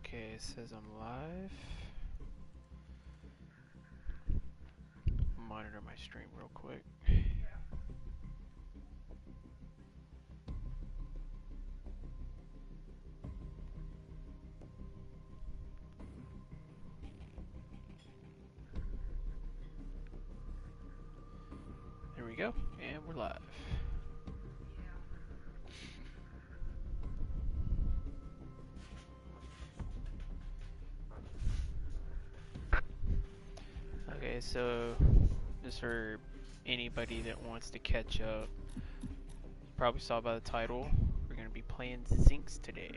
Okay, it says I'm live. Monitor my stream real quick. There we go, and we're live. Okay, so just for anybody that wants to catch up, you probably saw by the title, we're going to be playing Zinx today.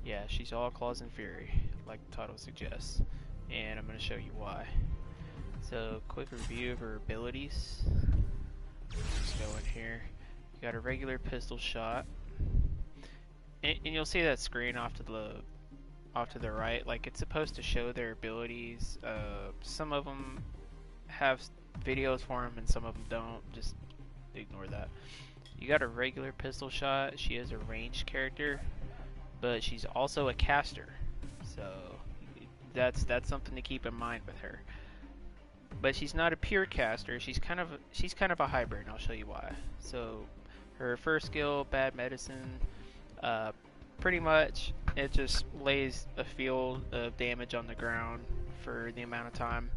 Yeah, she's all claws and fury, like the title suggests, and I'm going to show you why. So, quick review of her abilities. Let's go in here. You got a regular pistol shot, and you'll see that screen off to the right. Like, it's supposed to show their abilities. Some of them have videos for them, and some of them don't. Just ignore that. You got a regular pistol shot. She is a ranged character, but she's also a caster, so that's something to keep in mind with her. But she's not a pure caster. She's kind of a hybrid, and I'll show you why. So her first skill, Bad Medicine, pretty much it just lays a field of damage on the ground for the amount of time.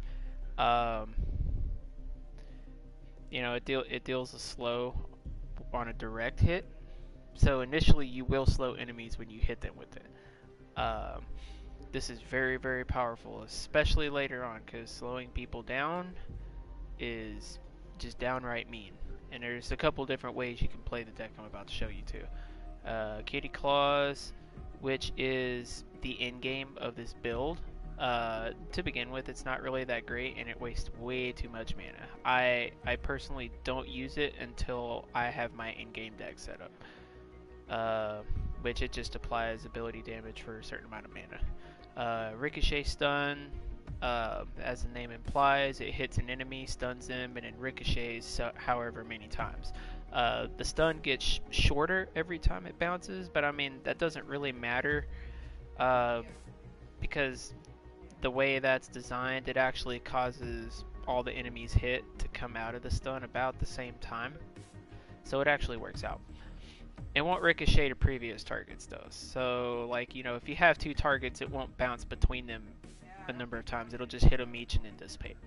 You know, it deals a slow on a direct hit. So initially you will slow enemies when you hit them with it. This is very, very powerful, especially later on, because slowing people down is just downright mean. And there's a couple different ways you can play the deck I'm about to show you too. Kitty Claws, which is the end game of this build. To begin with, it's not really that great, and it wastes way too much mana. I personally don't use it until I have my in-game deck set up, which it just applies ability damage for a certain amount of mana. Ricochet stun, as the name implies, it hits an enemy, stuns them, and then ricochets however many times. The stun gets shorter every time it bounces, but I mean, that doesn't really matter, because the way that's designed, it actually causes all the enemies hit to come out of the stun about the same time. So it actually works out. It won't ricochet to previous targets though. So, like, you know, if you have two targets, it won't bounce between them a number of times. It'll just hit them each and then dissipate.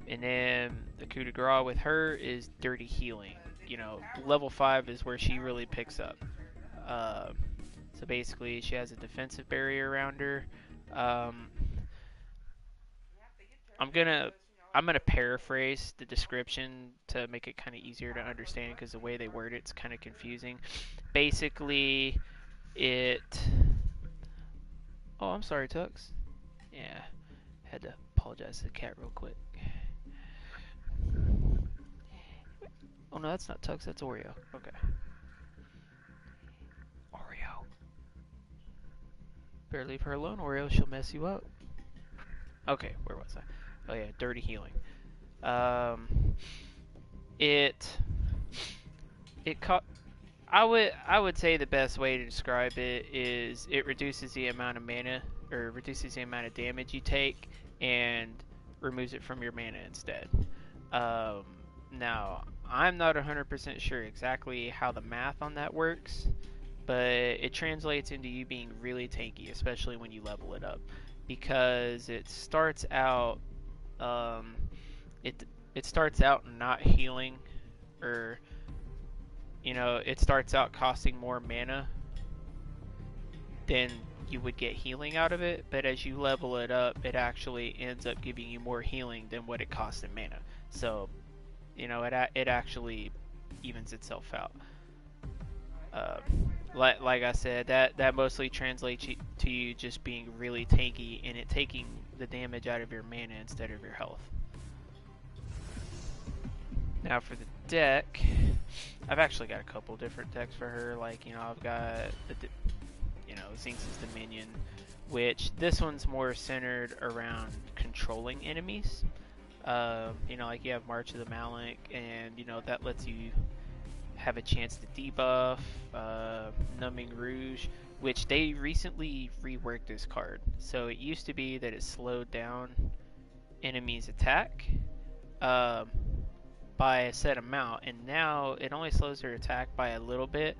And then the coup de grace with her is dirty healing. You know, level 5 is where she really picks up. So basically, she has a defensive barrier around her. I'm gonna paraphrase the description to make it kind of easier to understand, because the way they word it's kind of confusing. Basically, it... Oh, I'm sorry, Tux. Yeah, had to apologize to the cat real quick. Oh no, that's not Tux, that's Oreo. Okay. Oreo. Better leave her alone, Oreo. She'll mess you up. Okay, where was I? Oh yeah, dirty healing. I would say the best way to describe it is it reduces the amount of mana, or reduces the amount of damage you take, and removes it from your mana instead. Now, I'm not 100% sure exactly how the math on that works, but it translates into you being really tanky, especially when you level it up, because it starts out it starts out not healing, or you know, it starts out costing more mana than you would get healing out of it, but as you level it up, it actually ends up giving you more healing than what it costs in mana. So, you know, it actually evens itself out. Like I said, that mostly translates to you just being really tanky, and it taking the damage out of your mana instead of your health. Now for the deck, I've actually got a couple different decks for her. Like, you know, I've got Zinx's Dominion, which this one's more centered around controlling enemies. You know, like you have March of the Malik, and you know that lets you have a chance to debuff, Numbing Rouge, which they recently reworked this card. So it used to be that it slowed down enemies' attack by a set amount, and now it only slows their attack by a little bit,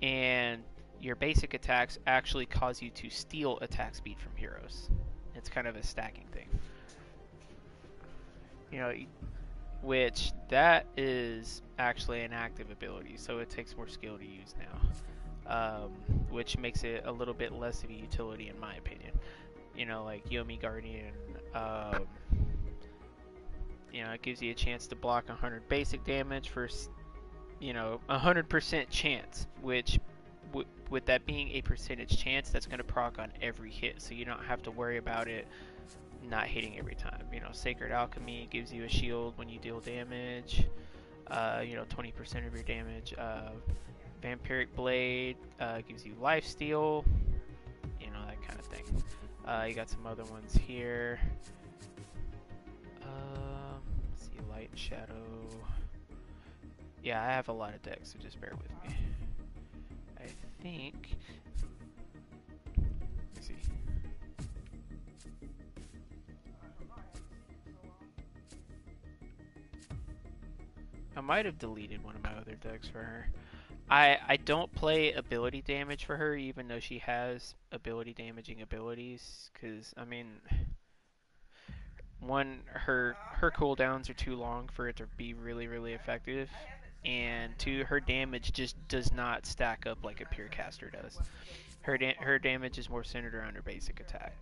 and your basic attacks actually cause you to steal attack speed from heroes. It's kind of a stacking thing. You know, which that is actually an active ability, so it takes more skill to use now, which makes it a little bit less of a utility in my opinion. You know, like Yomi Guardian, you know, it gives you a chance to block 100 basic damage for, you know, 100% chance, which with that being a percentage chance, that's going to proc on every hit, so you don't have to worry about it not hitting every time. You know, Sacred Alchemy gives you a shield when you deal damage, you know, 20% of your damage. Vampiric Blade gives you lifesteal, you know, that kind of thing. You got some other ones here. Let's see, Light and Shadow. Yeah, I have a lot of decks, so just bear with me. I think. Let's see. I might have deleted one of my other decks for her. I don't play ability damage for her, even though she has ability damaging abilities, because I mean, one, her cooldowns are too long for it to be really effective, and two, her damage just does not stack up like a pure caster does. Her damage is more centered around her basic attack.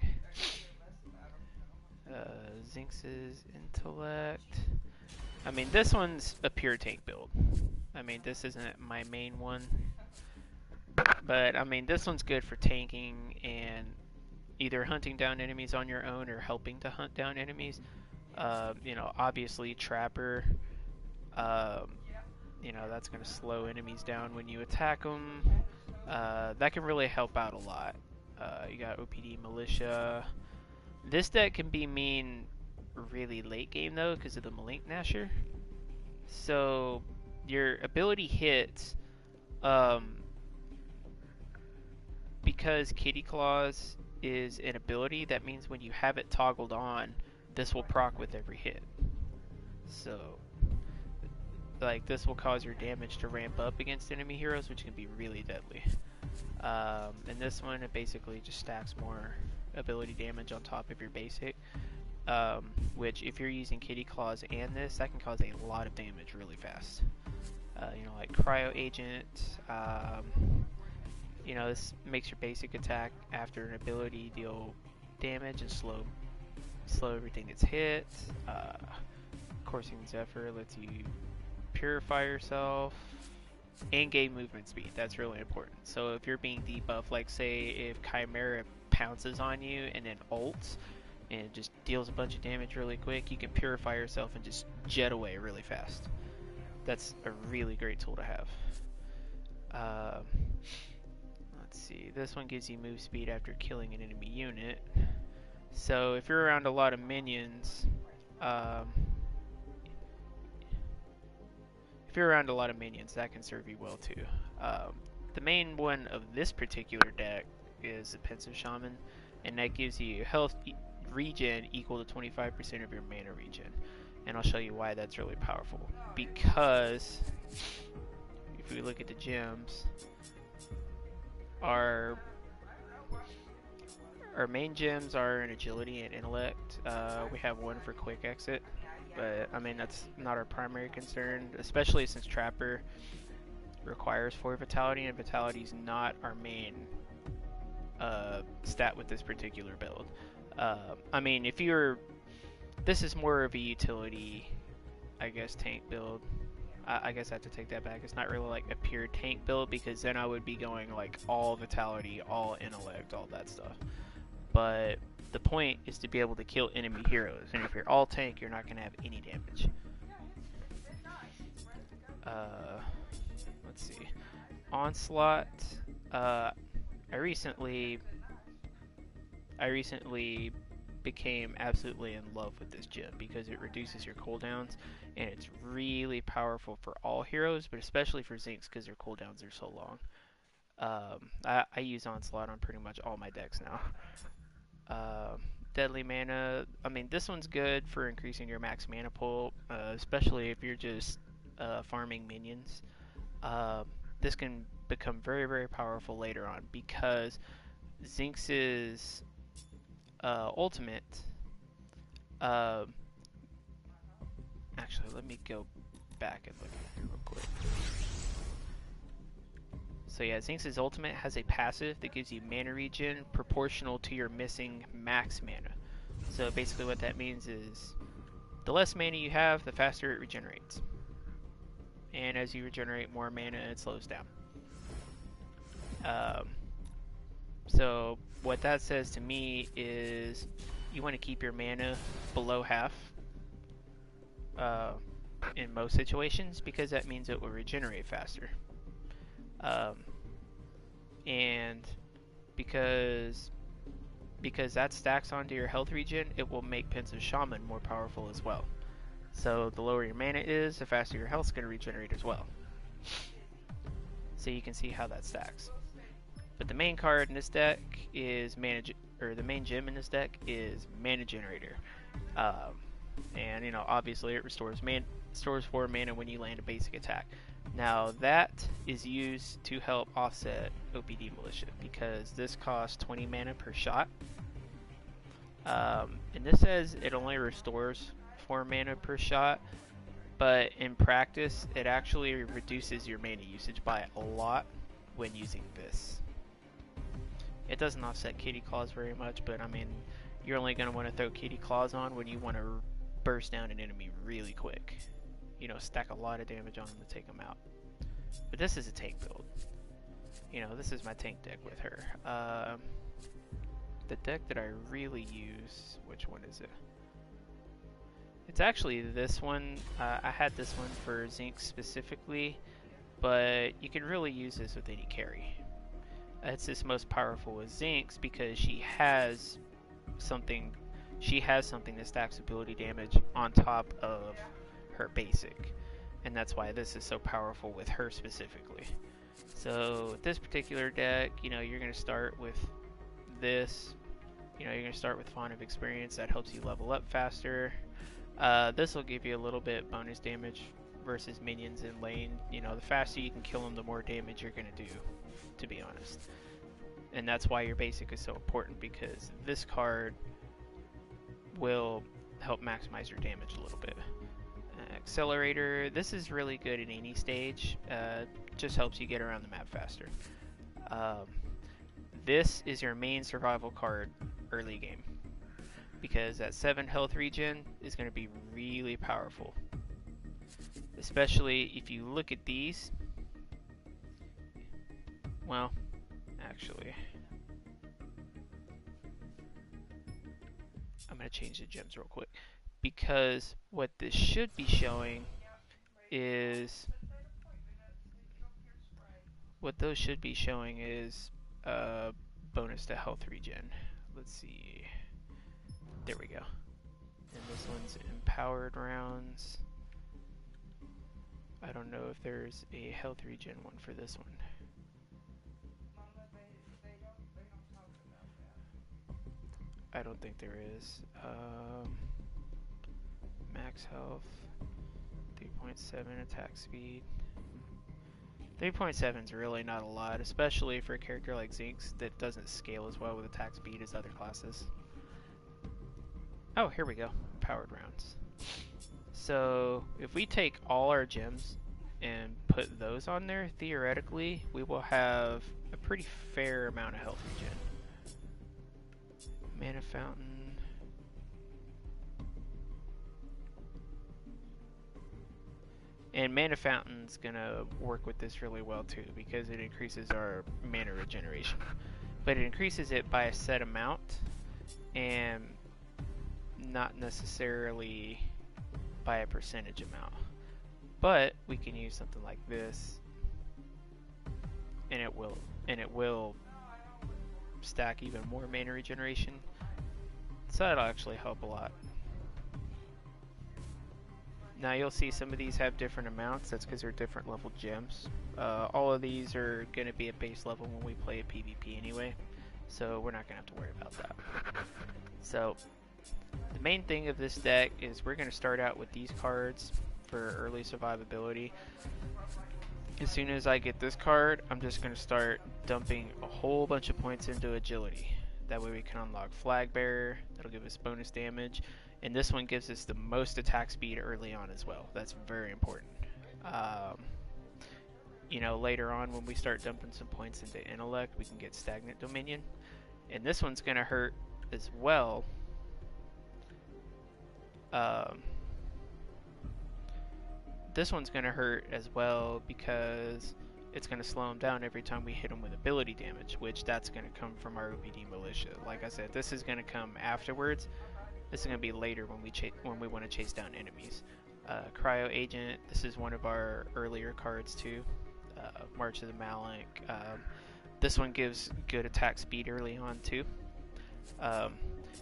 Zinx's Intellect. I mean, this one's a pure tank build. I mean, this isn't my main one, but I mean, this one's good for tanking and either hunting down enemies on your own or helping to hunt down enemies. You know, obviously Trapper, you know, that's going to slow enemies down when you attack them. That can really help out a lot. You got O.P.D Militia. This deck can be mean really late game though because of the Malink Nasher. So your ability hits, because Kitty Claws is an ability, that means when you have it toggled on, this will proc with every hit. So, like, this will cause your damage to ramp up against enemy heroes, which can be really deadly. And this one, it basically just stacks more ability damage on top of your basic. Which, if you're using Kitty Claws and this, that can cause a lot of damage really fast. You know, like Cryo Agent. You know, this makes your basic attack after an ability deal damage and slow everything that's hit. Coursing Zephyr lets you purify yourself and gain movement speed. That's really important. So if you're being debuffed, like say if Chimera pounces on you and then ults and just deals a bunch of damage really quick, you can purify yourself and just jet away really fast. That's a really great tool to have. Let's see, this one gives you move speed after killing an enemy unit. So if you're around a lot of minions, that can serve you well too. The main one of this particular deck is the Pensive Shaman, and that gives you health regen equal to 25% of your mana regen. And I'll show you why that's really powerful. Because if we look at the gems, our main gems are in agility and intellect. We have one for quick exit, but I mean that's not our primary concern, especially since Trapper requires 4 vitality, and vitality is not our main stat with this particular build. I mean, if you're, this is more of a utility, I guess, tank build. I guess I have to take that back. It's not really like a pure tank build, because then I would be going like all vitality, all intellect, all that stuff. But the point is to be able to kill enemy heroes, and if you're all tank, you're not going to have any damage. Let's see. Onslaught. I recently became absolutely in love with this gem because it reduces your cooldowns, and it's really powerful for all heroes, but especially for Zinx because their cooldowns are so long. I use Onslaught on pretty much all my decks now. Deadly Mana, I mean, this one's good for increasing your max mana pool, especially if you're just farming minions. This can become very, very powerful later on because Zinx's ultimate. Actually, let me go back and look at it real quick. So yeah, Zinx's ultimate has a passive that gives you mana regen proportional to your missing max mana. So basically what that means is the less mana you have, the faster it regenerates. And as you regenerate more mana, it slows down. So what that says to me is you want to keep your mana below half in most situations because that means it will regenerate faster. And because that stacks onto your health regen, it will make Pensive Shaman more powerful as well. So the lower your mana is, the faster your health's going to regenerate as well. So you can see how that stacks. But the main card in this deck is the main gem in this deck is Mana Generator. And you know, obviously it restores 4 mana when you land a basic attack. Now that is used to help offset O.P.D Militia because this costs 20 mana per shot. And this says it only restores 4 mana per shot, but in practice it actually reduces your mana usage by a lot when using this. It doesn't offset Kitty Claws very much, but I mean, you're only going to want to throw Kitty Claws on when you want to burst down an enemy really quick. You know, stack a lot of damage on them to take them out. But this is a tank build. You know, this is my tank deck with her. The deck that I really use, which one is it? It's actually this one. I had this one for Zinx specifically, but you can really use this with any carry. It's this most powerful with Zinx because she has something that stacks ability damage on top of her basic, and that's why this is so powerful with her specifically. So with this particular deck, you know, you're going to start with this. You know, you're going to start with Font of Experience. That helps you level up faster. This will give you a little bit bonus damage versus minions in lane. You know, the faster you can kill them, the more damage you're going to do, to be honest. And that's why your basic is so important, because this card will help maximize your damage a little bit. Accelerator, this is really good at any stage. Just helps you get around the map faster. This is your main survival card early game, because that 7 health regen is going to be really powerful. Especially if you look at these. Well, actually, I'm going to change the gems real quick, because what this should be showing is bonus to health regen. Let's see. There we go. And this one's empowered rounds. I don't know if there's a health regen one for this one. I don't think there is. Max health, 3.7 attack speed. 3.7 is really not a lot, especially for a character like Zinx that doesn't scale as well with attack speed as other classes. Oh, here we go. Powered rounds. So if we take all our gems and put those on there, theoretically, we will have a pretty fair amount of health regen. Mana Fountain. And Mana Fountain's gonna work with this really well too, because it increases our mana regeneration. But it increases it by a set amount, and not necessarily by a percentage amount. But we can use something like this, and it will stack even more mana regeneration. So that'll actually help a lot. Now you'll see some of these have different amounts. That's because they're different level gems. All of these are going to be at base level when we play a PvP anyway, so we're not going to have to worry about that. So the main thing of this deck is we're going to start out with these cards for early survivability. As soon as I get this card, I'm just going to start dumping a whole bunch of points into agility. That way we can unlock Flag Bearer. That'll give us bonus damage. And this one gives us the most attack speed early on as well. That's very important. You know, later on when we start dumping some points into Intellect, we can get Stagnant Dominion. And this one's going to hurt as well. This one's going to hurt as well because it's going to slow him down every time we hit him with ability damage, which that's going to come from our O.P.D militia. Like I said, this is going to come afterwards. This is going to be later when we want to chase down enemies. Cryo Agent, this is one of our earlier cards too. March of the Malik. This one gives good attack speed early on too.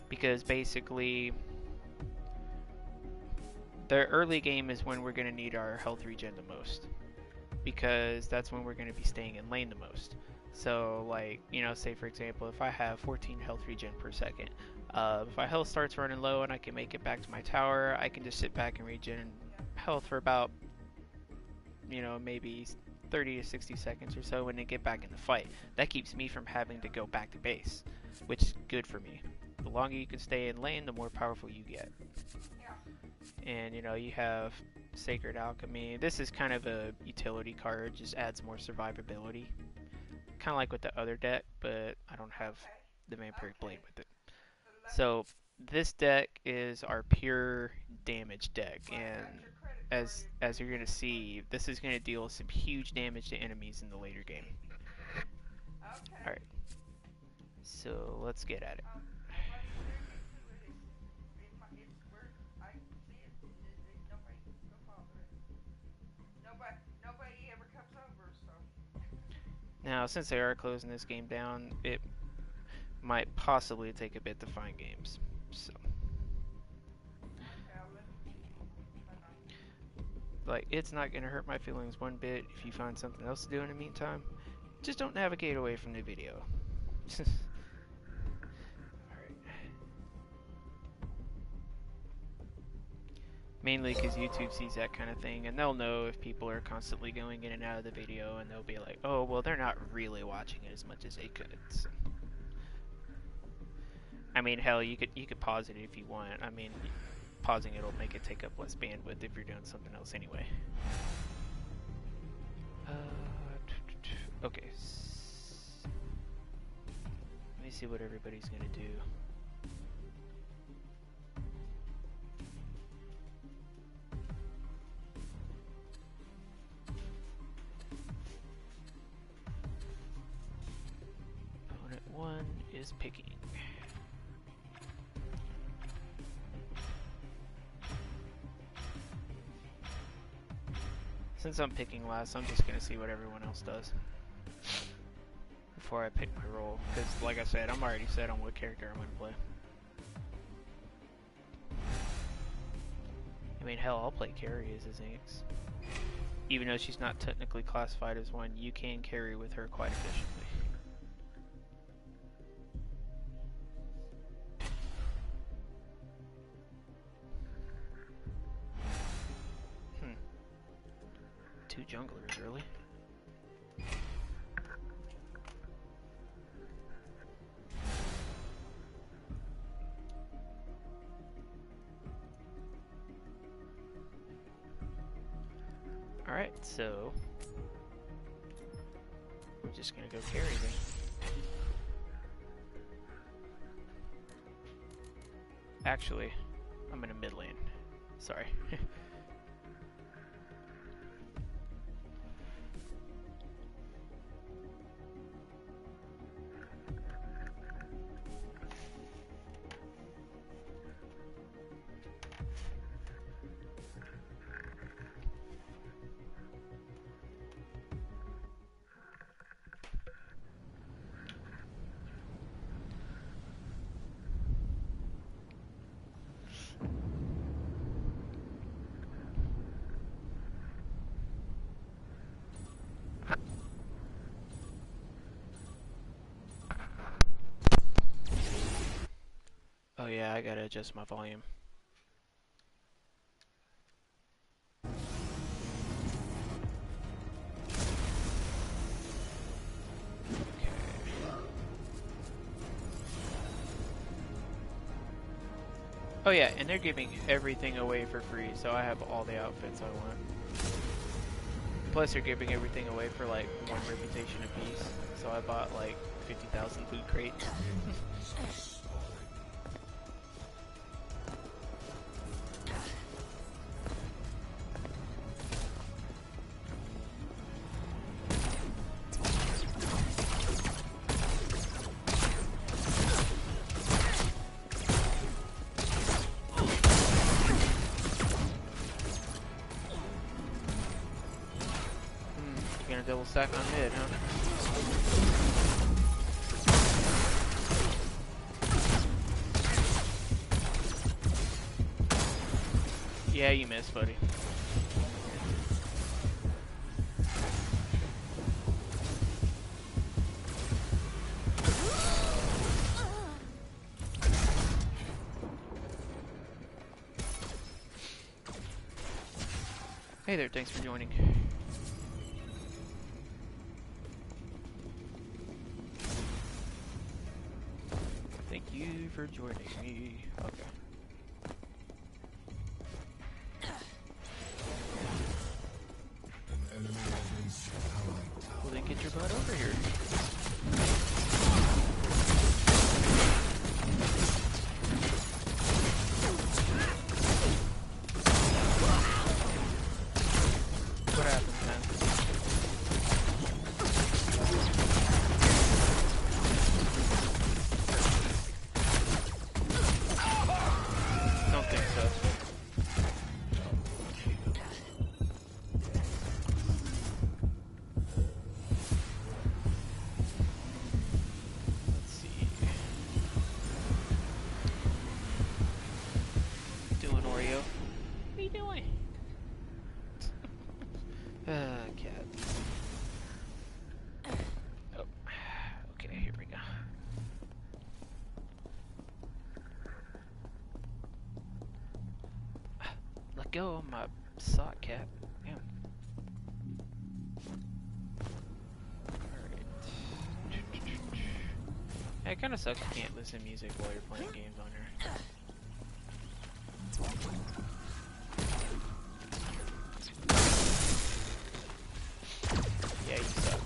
Because basically the early game is when we're going to need our health regen the most, because that's when we're going to be staying in lane the most. So like, you know, say for example, if I have 14 health regen per second, if my health starts running low and I can make it back to my tower, I can just sit back and regen health for about, you know, maybe 30 to 60 seconds or so when they get back in the fight. That keeps me from having to go back to base, which is good for me. The longer you can stay in lane, the more powerful you get. And you know, you have Sacred Alchemy. This is kind of a utility card, just adds more survivability. Kind of like with the other deck, but I don't have the Vampiric Blade with it. So this deck is our pure damage deck, and as you're going to see, this is going to deal some huge damage to enemies in the later game. Alright, so let's get at it. Now, since they are closing this game down, it might possibly take a bit to find games. So, like, it's not going to hurt my feelings one bit if you find something else to do in the meantime. Just don't navigate away from the video. Alright. Mainly because YouTube sees that kind of thing, and they'll know if people are constantly going in and out of the video, and they'll be like, oh, well, they're not really watching it as much as they could. So. I mean, hell, you could pause it if you want. I mean, pausing it'll make it take up less bandwidth if you're doing something else anyway. Okay. Let me see what everybody's gonna do. Opponent 1 is picking. Since I'm picking last, I'm just gonna see what everyone else does before I pick my role. Because, like I said, I'm already set on what character I'm gonna play. I mean, hell, I'll play carry as a Zinx. Even though she's not technically classified as one, you can carry with her quite efficiently. Two junglers early. Alright, so we're just gonna go carry then. Actually, I'm in a mid lane. Sorry. Oh yeah, I gotta adjust my volume. Oh yeah, and they're giving everything away for free, so I have all the outfits I want. Plus they're giving everything away for like 1 reputation apiece, so I bought like 50,000 food crates. Double stack on mid, huh? Yeah, you missed, buddy. Hey there, thanks for joining. Thank you for joining me. Okay. Well then get your butt over here. What happened, man? Don't think so. Let's see. Doing Oreo. What are you doing? Cat. Oh. Okay, here we go. Let go of my sock, cat. Damn. Alright. It kinda sucks you can't listen to music while you're playing games on here. Yeah, you suck.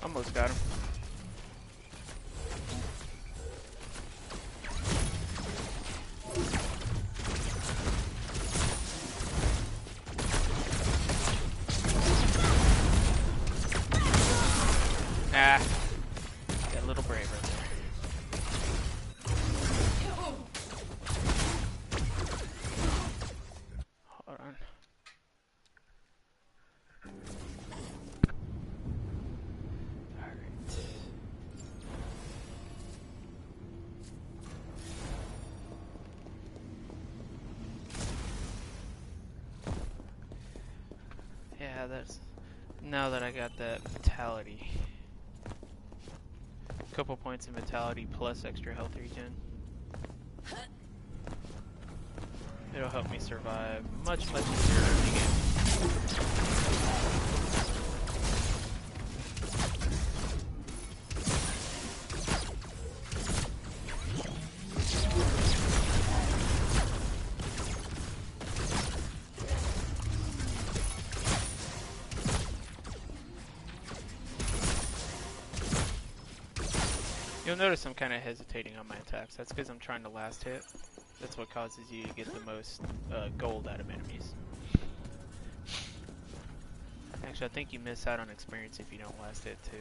Almost got him. Ah, got a little brave right there. Hold on. Yeah, that's now that I got that vitality. Couple points of vitality plus extra health regen. It'll help me survive much easier early game. You'll notice I'm kind of hesitating on my attacks. That's because I'm trying to last hit. That's what causes you to get the most gold out of enemies. Actually, I think you miss out on experience if you don't last hit too.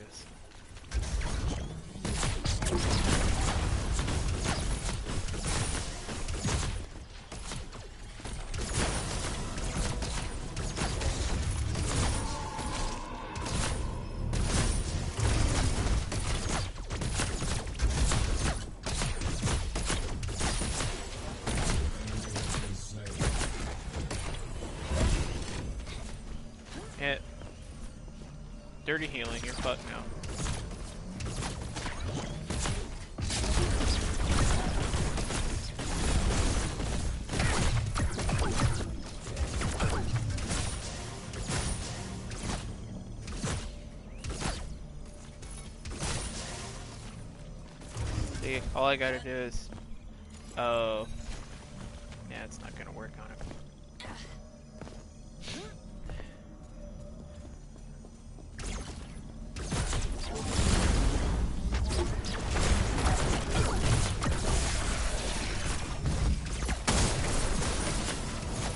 Dirty healing, you're fucked now. See, all I gotta do is... Oh... Yeah, it's not gonna work on it.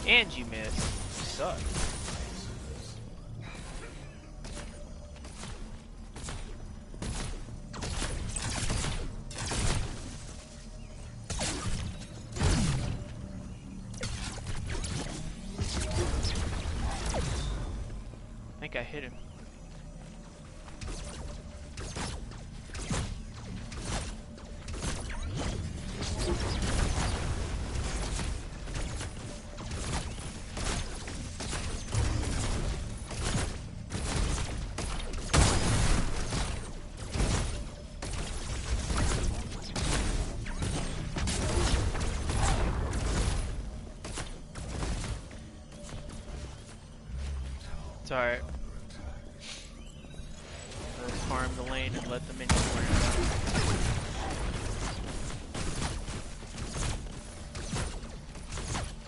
And you missed. You suck. I think I hit him. It's alright. Let's farm the lane and let the minions worry about it.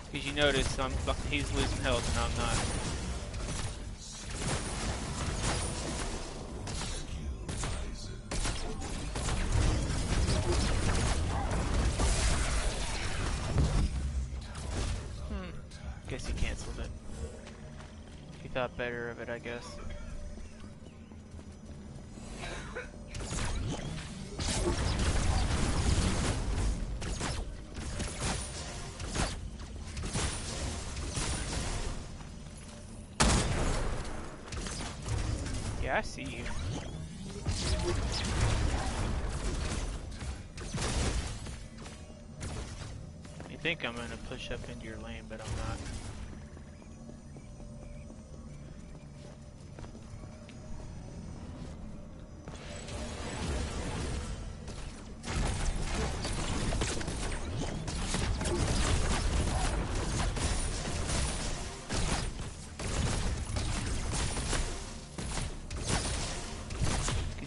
Because you notice he's losing health and I'm not. Guess he canceled it. He thought better of it, I guess. Yeah, I see you. You think I'm gonna push up into your lane, but I'm not.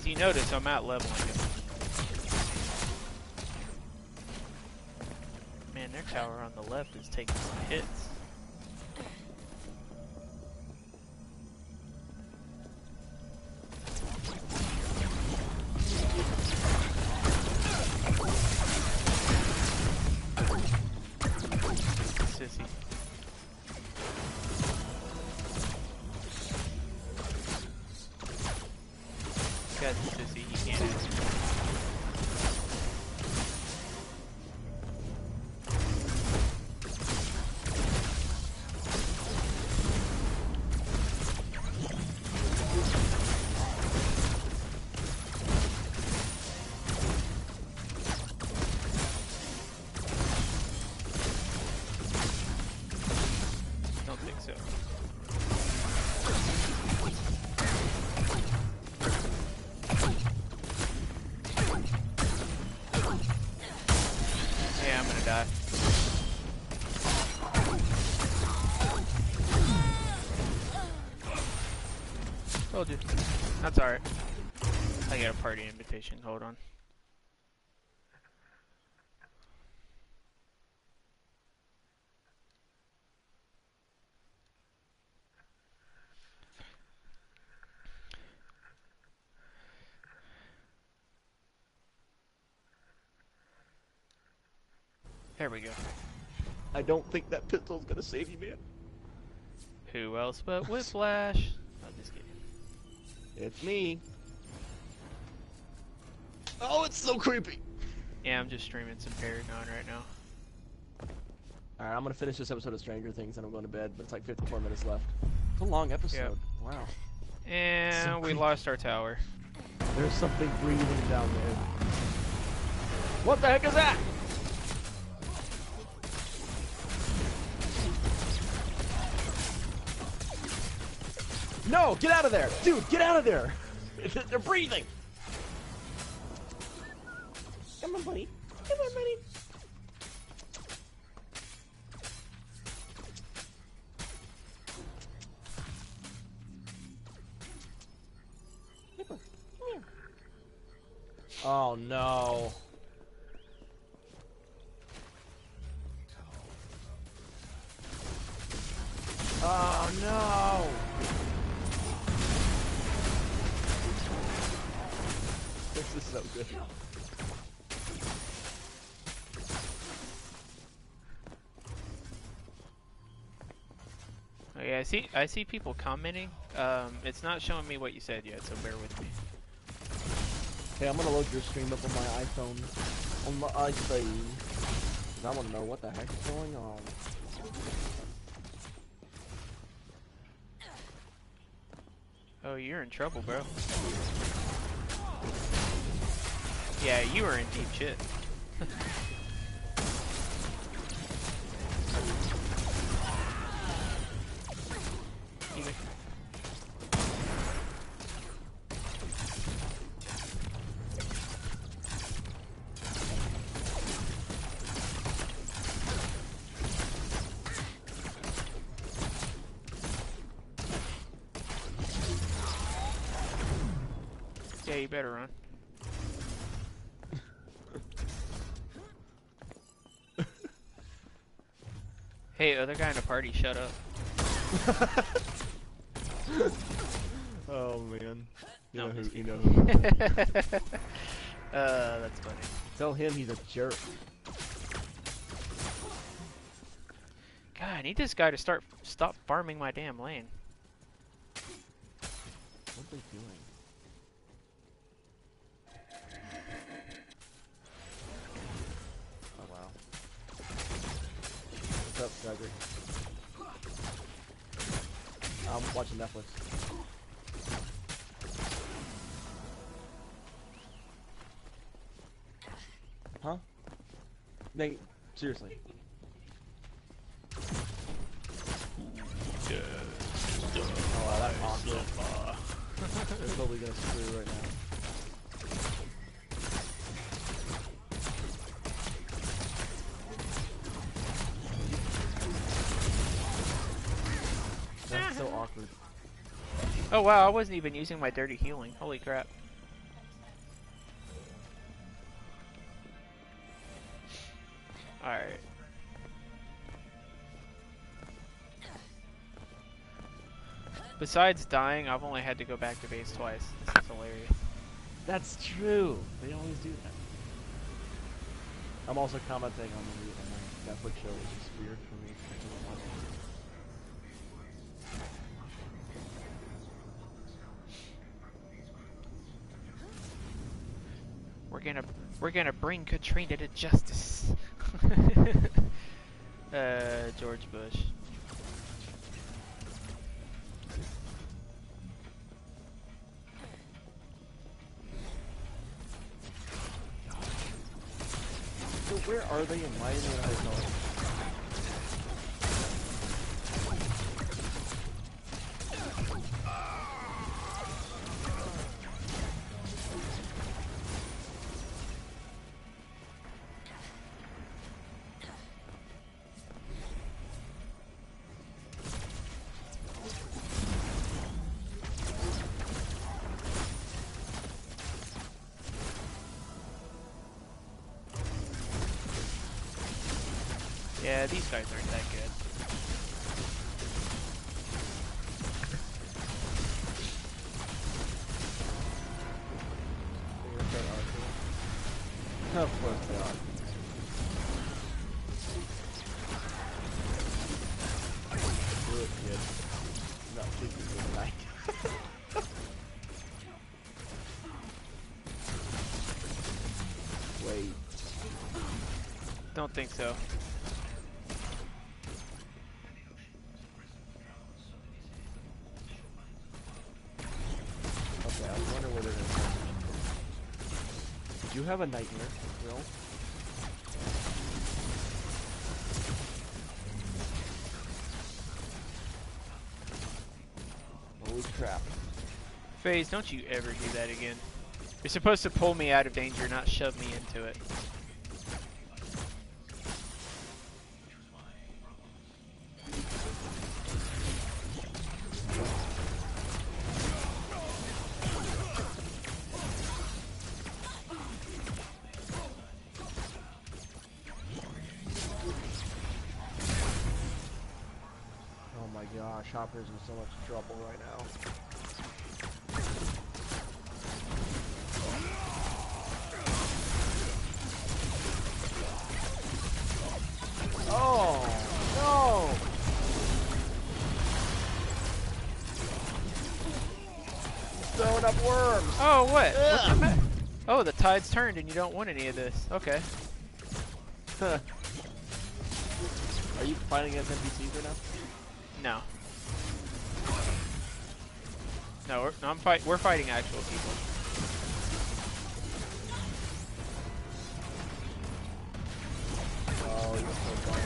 You notice I'm out leveling him. Man, their tower on the left is taking some hits. Sissy. Guy's a sissy, he can't answer. Don't think so. Yeah, I'm gonna die. Told you. That's alright. I got a party invitation, hold on. There we go. I don't think that pistol's gonna save you, man. Who else but Whiplash? I'm just kidding. It's me. Oh, it's so creepy. Yeah, I'm just streaming some Paragon right now. Alright, I'm gonna finish this episode of Stranger Things and I'm going to bed, but it's like 54 minutes left. It's a long episode. Yep. Wow. And So we creepy. lost our tower. There's something breathing down there. What the heck is that? No, get out of there! Dude, get out of there! They're breathing! Come on, buddy. Come on, buddy. Come here. Oh, no. Oh, no! This is so good. Oh, yeah, I see people commenting. It's not showing me what you said yet, so bear with me. Okay, I'm gonna load your stream up on my iPhone. On my iPhone. 'Cause I wanna know what the heck is going on. Oh, you're in trouble, bro. Yeah, you were in deep shit. Yeah, you better run. Hey, other guy in the party, shut up. Oh man. You No, know who, you know who. who. That's funny. Tell him he's a jerk. God, I need this guy to stop farming my damn lane. What are they doing? Oh wow. What's up, Cedric? I'm watching Netflix. Huh? Nate, seriously. Oh, wow, that's awesome. They're totally gonna screw right now. That's so awkward. Oh wow, I wasn't even using my dirty healing. Holy crap. Alright. Besides dying, I've only had to go back to base twice. This is hilarious. That's true. They always do that. I'm also commenting on the Netflix show, which is weird for me. I don't watch it. We're gonna bring Katrina to justice. George Bush. So where are they and why are they in a hotel? Yeah, these guys aren't that good. Of course they are. Do it, kid. Not sleeping good night. Wait. Don't think so. Okay, I wonder where they're gonna come. Did you have a nightmare, Will? Holy crap. FaZe, don't you ever do that again. You're supposed to pull me out of danger, not shove me into it. Oh my gosh, Hopper's in so much trouble right now. Oh no! He's throwing up worms. Oh, what? Oh, the tide's turned and you don't want any of this. Okay. Are you fighting against NPCs right now? No. No, we're fighting actual people. Oh, you're so bad.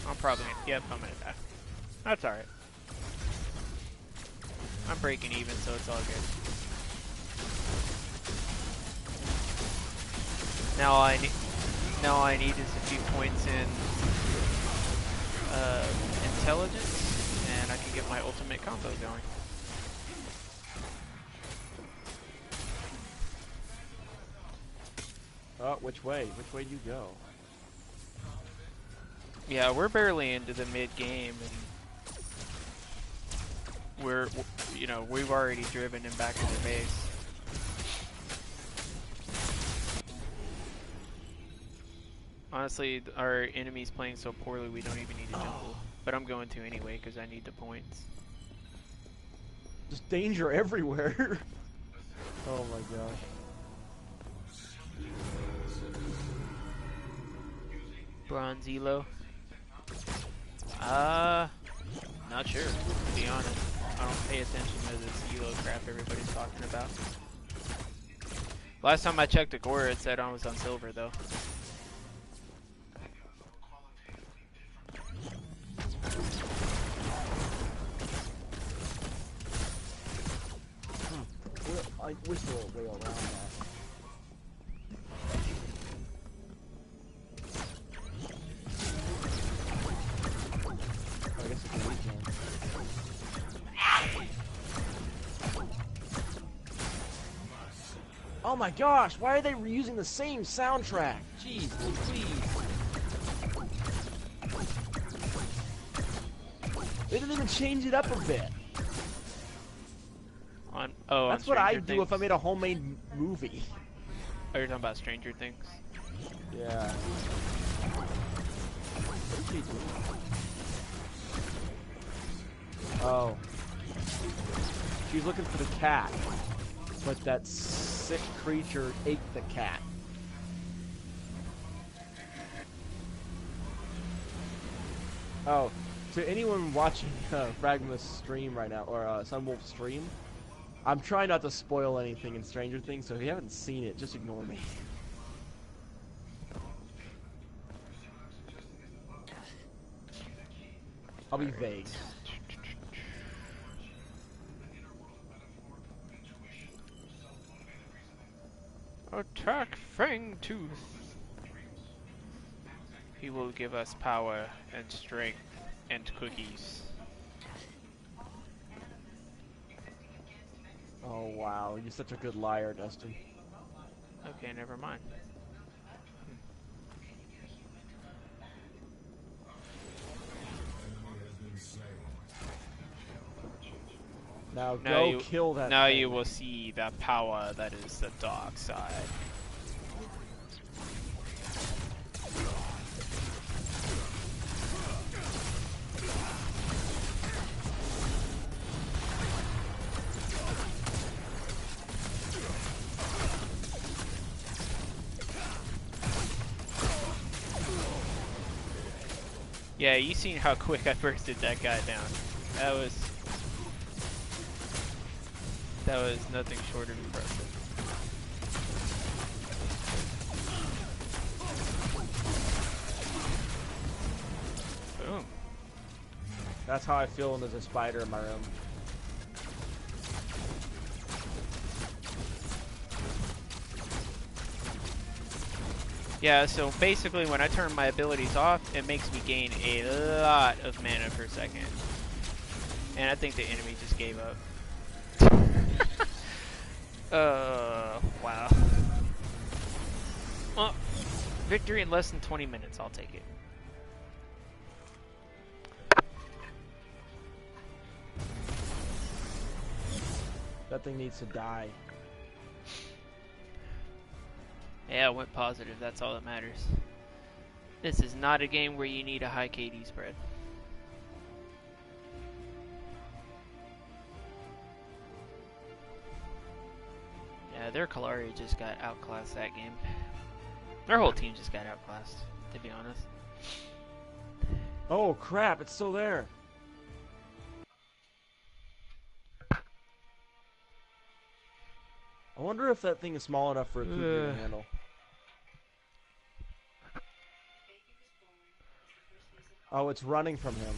I'm probably gonna, yep, I'm gonna die. That's alright. I'm breaking even, so it's all good. Now all I need is a few points in intelligence, and I can get my ultimate combo going. Oh, which way? Which way do you go? Yeah, we're barely into the mid game, and we've already driven him back to the base. Honestly, our enemy's playing so poorly we don't even need to jungle. But I'm going to anyway because I need the points. Just danger everywhere. Oh my gosh. Bronze elo? Not sure, to be honest. I don't pay attention to this elo crap everybody's talking about. Last time I checked Agora, it said I was on silver though. I wish there were a way around that. I guess it's a weekend. Oh my gosh, why are they reusing the same soundtrack? Jeez, please. They didn't even change it up a bit. That's what I'd do if I made a homemade movie. Oh, you're talking about Stranger Things? Yeah. What did she do? Oh. She was looking for the cat, but that sick creature ate the cat. Oh, to anyone watching Fragma's stream right now, or Sunwolf's stream, I'm trying not to spoil anything in Stranger Things, so if you haven't seen it, just ignore me. I'll be vague. Attack Fangtooth! He will give us power and strength and cookies. Oh wow, you're such a good liar, Dustin. Okay, never mind. Now go kill that Now thing. you will see the power that is the dark side. Yeah, you seen how quick I bursted that guy down. That was nothing short of impressive. That's how I feel when there's a spider in my room. Yeah, so basically when I turn my abilities off, it makes me gain a lot of mana per second. And I think the enemy just gave up. Wow. Well, victory in less than 20 minutes, I'll take it. That thing needs to die. Yeah, it went positive, that's all that matters. This is not a game where you need a high KD spread. Yeah, their Kalari just got outclassed that game. Their whole team just got outclassed, to be honest. Oh crap, it's still there. I wonder if that thing is small enough for a P3 to handle. Oh, it's running from him.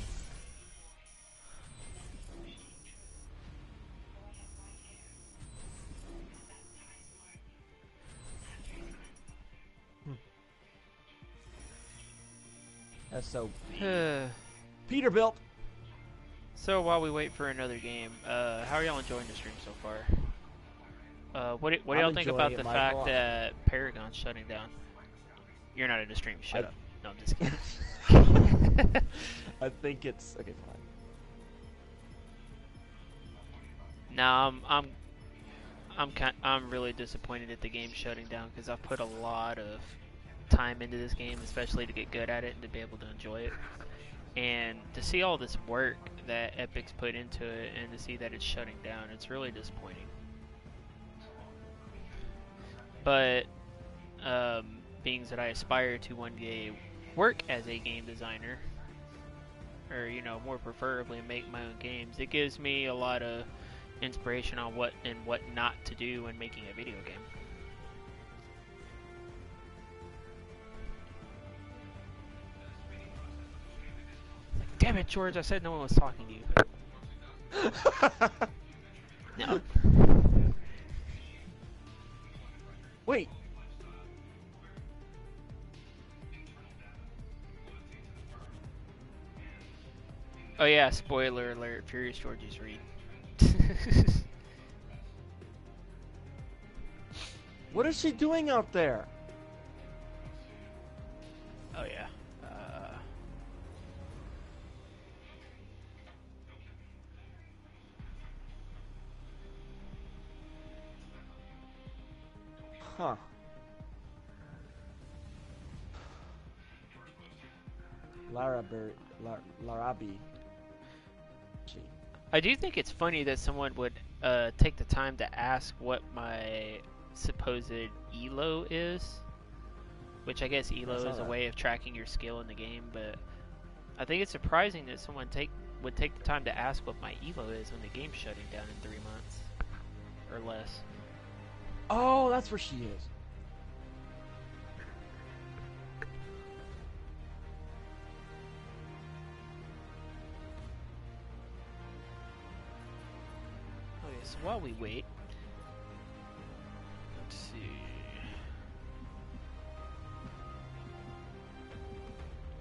That's so Peterbilt. So while we wait for another game, how are y'all enjoying the stream so far? What do y'all think about the fact that Paragon's shutting down? You're not in the stream. Shut up. No, I'm just kidding. I think it's okay. Fine. No, I'm really disappointed at the game shutting down because I've put a lot of time into this game, especially to get good at it and to be able to enjoy it. And to see all this work that Epic's put into it and to see that it's shutting down, it's really disappointing. But being that I aspire to one day work as a game designer, or more preferably make my own games, it gives me a lot of inspiration on what and what not to do when making a video game. Damn it, George, I said no one was talking to you. No. Wait. Oh yeah, spoiler alert, Furious George is Reed. What is she doing out there? Oh yeah. Huh. Larabi. I do think it's funny that someone would take the time to ask what my supposed elo is, which I guess elo is a way of tracking your skill in the game, but I think it's surprising that someone would take the time to ask what my elo is when the game's shutting down in 3 months or less. Oh, that's where she is. Okay, so while we wait, let's see.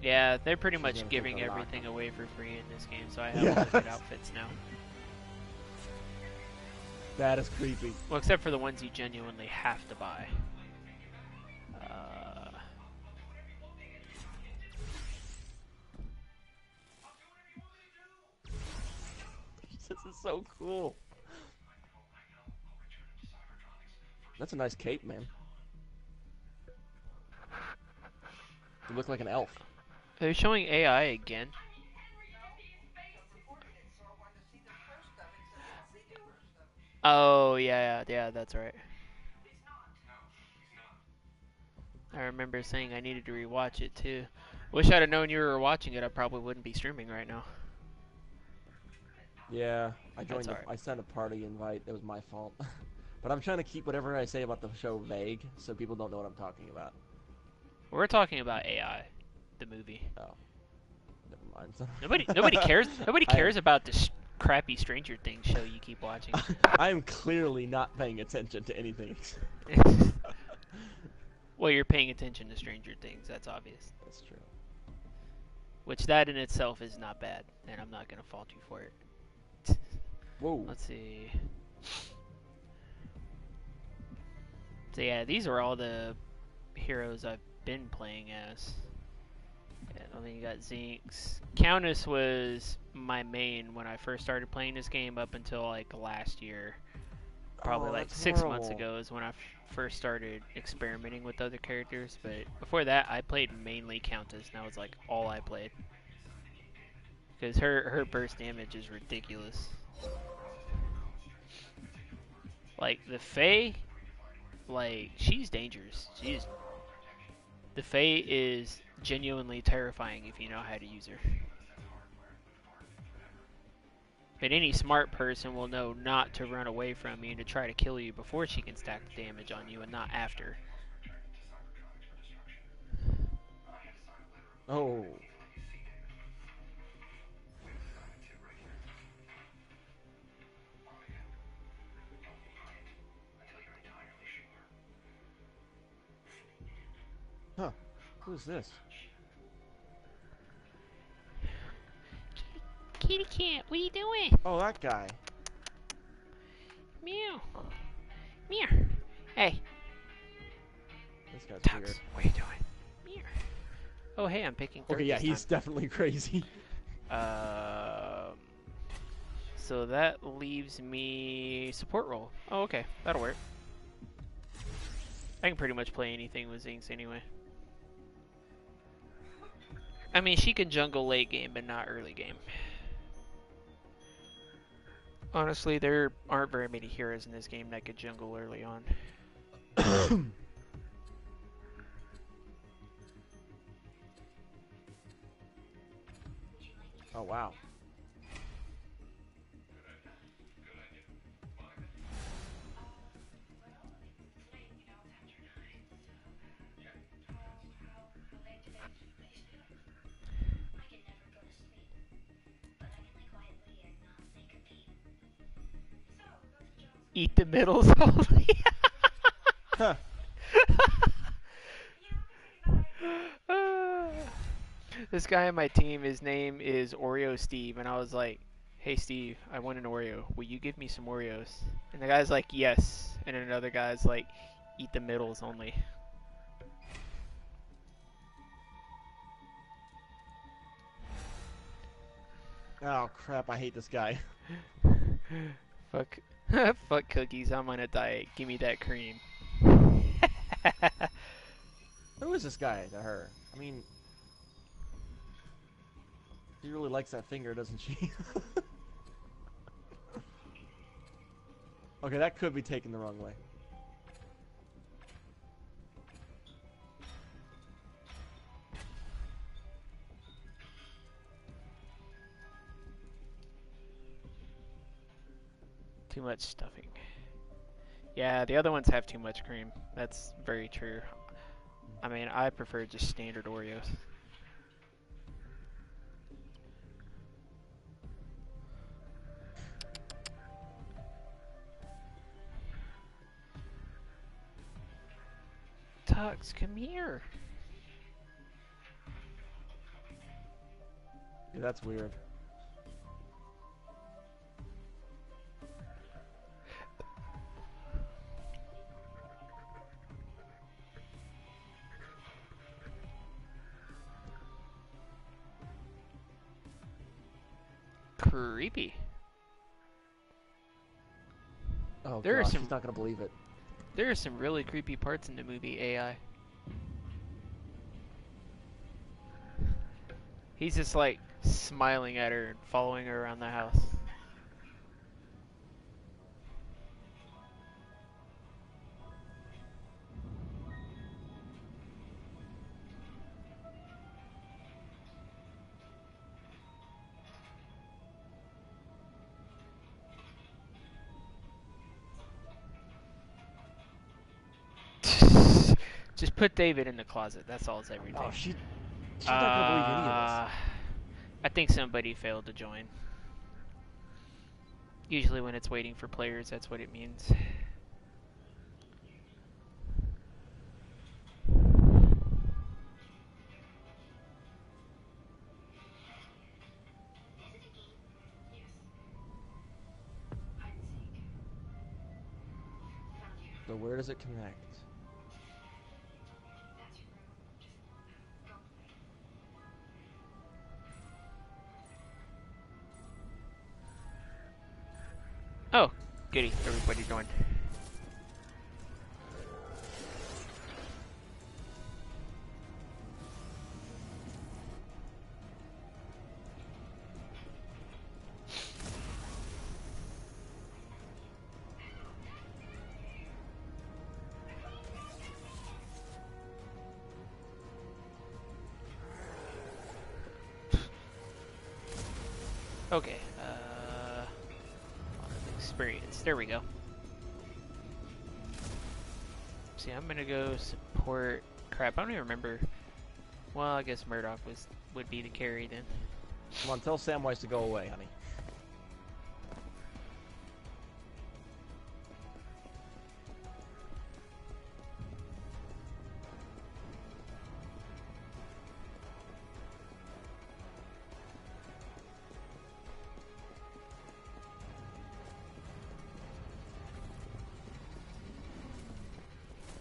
Yeah, they're pretty much giving everything away for free in this game, so I have all the good outfits now. That is creepy. Well, except for the ones you genuinely have to buy. This is so cool. That's a nice cape, man. You look like an elf. Are they showing AI again? Oh, yeah, that's right. I remember saying I needed to rewatch it, too. Wish I'd have known you were watching it, I probably wouldn't be streaming right now. Yeah, I joined. I sent a party invite. It was my fault. But I'm trying to keep whatever I say about the show vague, so people don't know what I'm talking about. We're talking about AI, the movie. Oh, never fine. So Nobody cares. Nobody I am- cares about this crappy Stranger Things show you keep watching. I am clearly not paying attention to anything. Well, you're paying attention to Stranger Things. That's obvious. That's true. Which that in itself is not bad, and I'm not gonna fault you for it. Whoa. Let's see. So yeah, these are all the heroes I've been playing as. Yeah, I mean, you got Zinx. Countess was my main when I first started playing this game up until like last year. Probably like that's 6 months horrible. ago is when I first started experimenting with other characters. But before that, I played mainly Countess, and that was like all I played. Because her burst damage is ridiculous. Like, the Fae, like, she's dangerous. The Fae is genuinely terrifying if you know how to use her. But any smart person will know not to run away from you and to try to kill you before she can stack the damage on you and not after. Oh. Huh. Who's this? Kitty cat, what are you doing? Oh, that guy. Meow. Meow. Hey, This guy's Tux, weird. what are you doing? Meow. Oh, hey, I'm picking third Okay, yeah, this he's definitely crazy. time. So that leaves me support role. Oh, okay, that'll work. I can pretty much play anything with Zinx anyway. I mean, she can jungle late game, but not early game. Honestly, there aren't very many heroes in this game that could jungle early on. Oh, wow. Eat the middles only. Huh. This guy on my team, his name is Oreo Steve, and I was like, "Hey Steve, I want an Oreo. Will you give me some Oreos?" And the guy's like, "Yes." And another guy's like, "Eat the middles only." Oh, crap, I hate this guy. Fuck. Fuck cookies, I'm on a diet. Give me that cream. Who is this guy to her? I mean, she really likes that finger, doesn't she? Okay, that could be taken the wrong way. Too much stuffing. Yeah, the other ones have too much cream. That's very true. I mean, I prefer just standard Oreos. Tux, come here. Yeah, that's weird. Creepy. Oh, There are gosh, some- he's not gonna believe it. There are some really creepy parts in the movie AI. He's just like smiling at her and following her around the house. Just put David in the closet. That's all it's ever Oh, doing. she's not gonna believe any of this. I think somebody failed to join. Usually when it's waiting for players, that's what it means. So where does it connect? Oh, goody, everybody joined. Okay, experience. There we go. See, I'm gonna go support. Crap, I don't even remember. Well, I guess Murdoch would be the carry then. Come on, tell Samwise to go away, honey.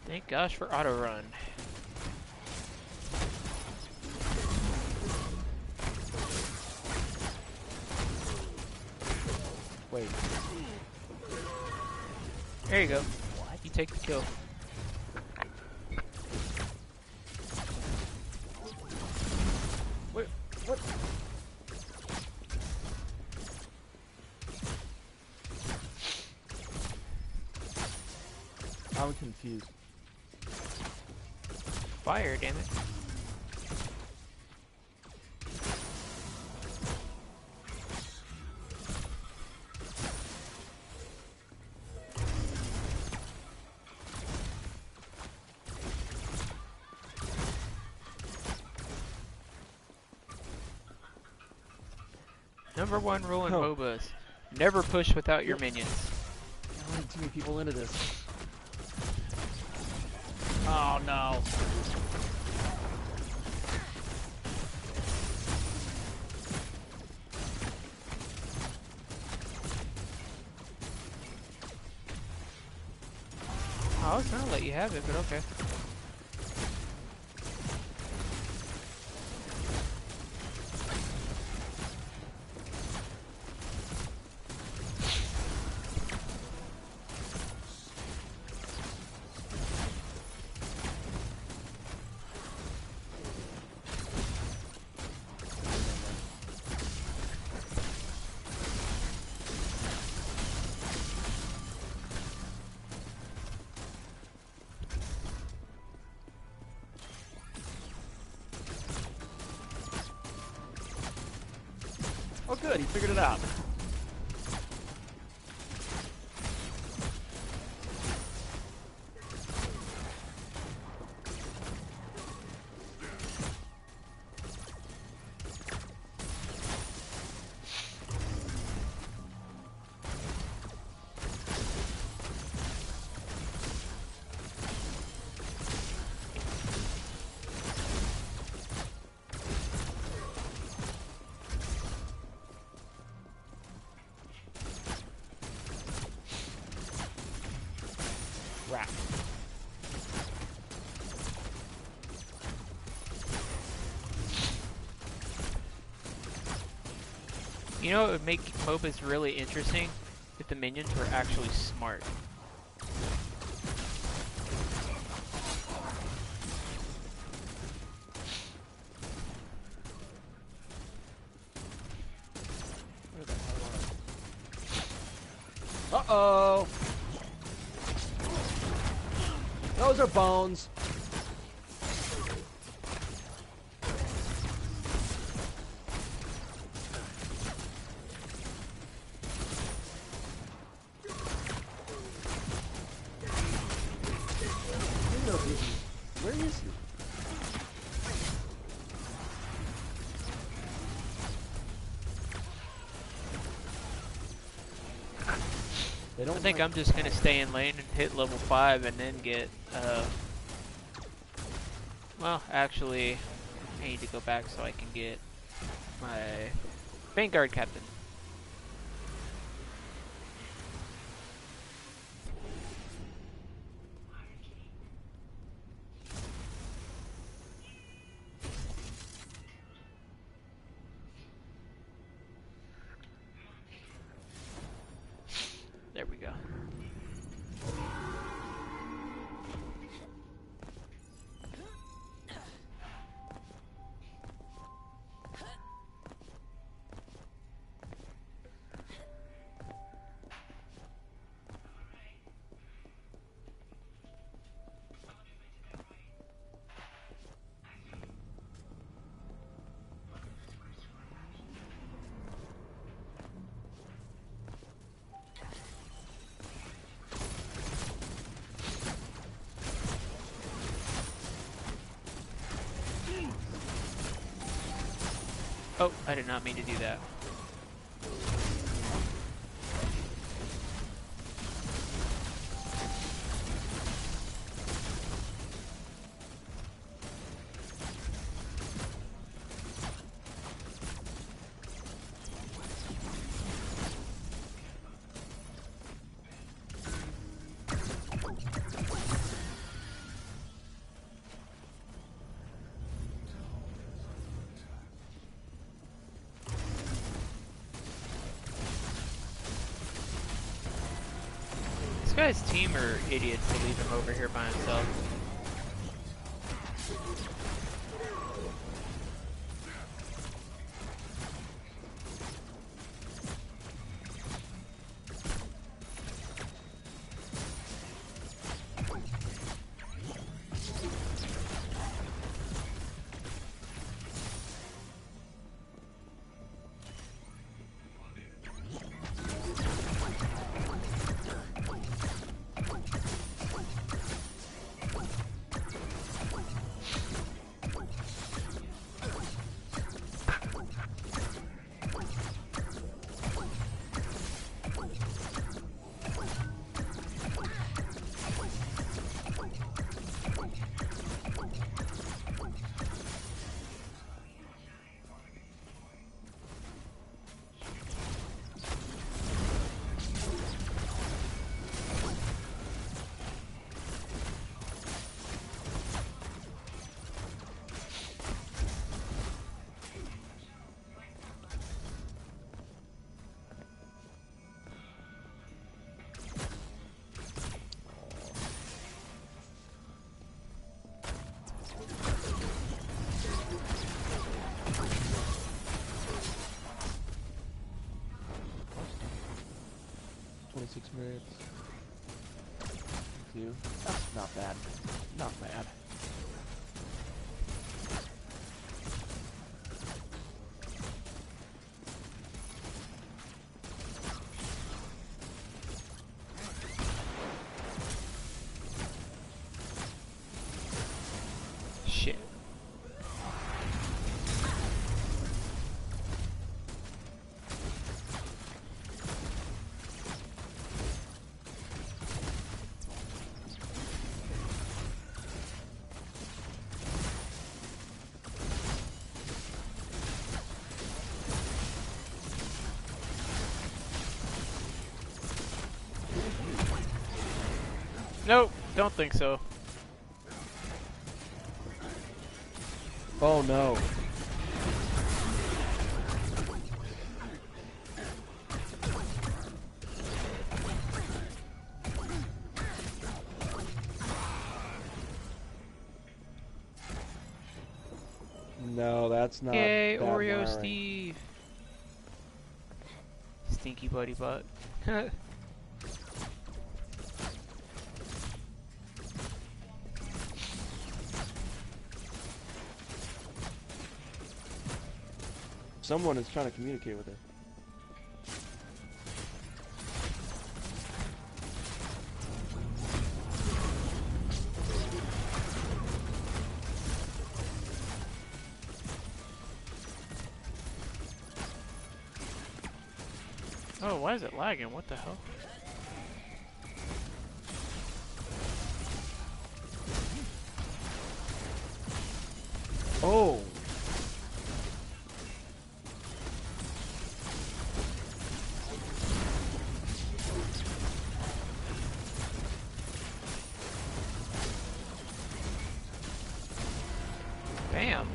Thank gosh for auto run. Wait. There you go. You take the kill. Wait, what? I'm confused. Fire, damn it. Number one rule in MOBAs: never push without your minions. I'm letting too many people into this. Oh no. I was gonna let you have it, but okay. Oh good, he figured it out. Crap. You know what would make MOBAs really interesting? If the minions were actually smart. Uh-oh! Those are bones. Where is he? They don't I think like I'm just gonna stay in lane and hit level 5 and then get, well, actually, I need to go back so I can get my Vanguard Captain. There we go. Oh, I did not mean to do that. This guy's team are idiots to leave him over here by himself. Minutes. Two. That's not bad. Not bad. Shit. Nope, don't think so. Oh no. No, that's not. Yay, bad Oreo wiring. Steve. Stinky buddy butt. Someone is trying to communicate with her. Oh, why is it lagging? What the hell? Oh. Bam.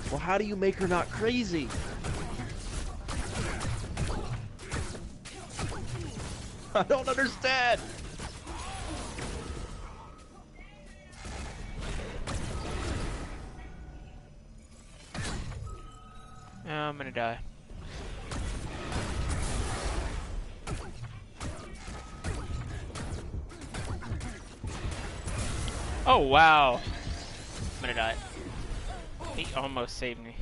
Well, how do you make her not crazy? I don't understand. I'm gonna die. Oh wow. I'm gonna die. He almost saved me.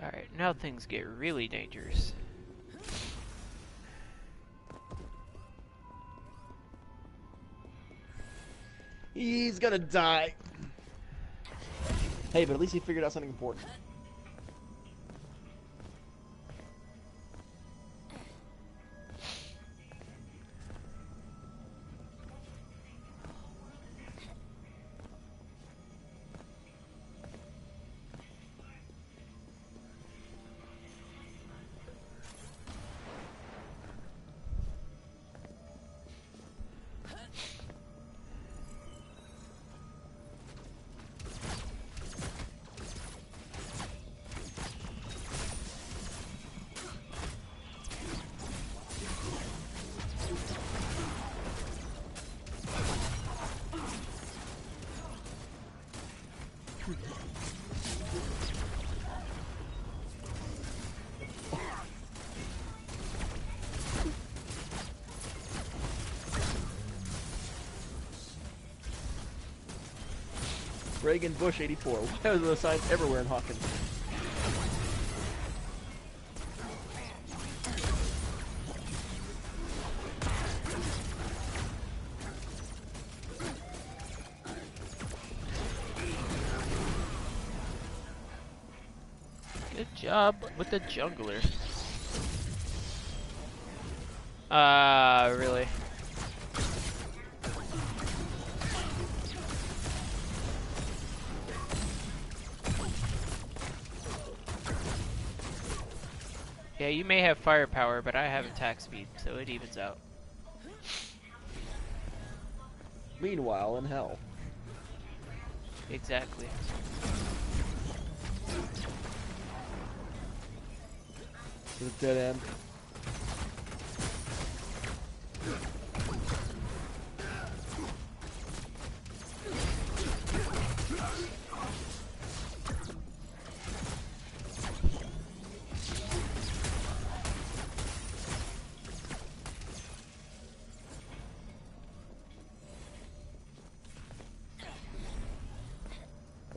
Alright, now things get really dangerous. He's gonna die. Hey, but at least he figured out something important. Reagan Bush 84. Why are those signs everywhere in Hawkins? Good job with the jungler. Really? Yeah, you may have firepower, but I have attack speed, so it evens out. Meanwhile, in hell. Exactly. To the dead end.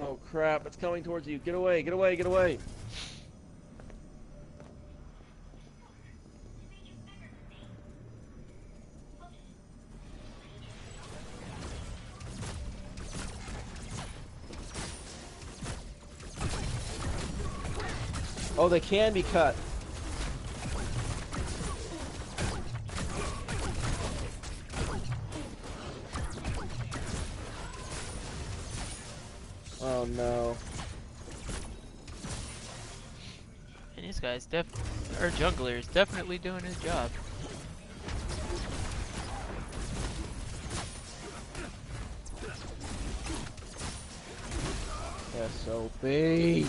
Oh crap, it's coming towards you. Get away, get away, get away. Oh, they can be cut. Oh no. And this guy's our jungler is definitely doing his job. S.O.P.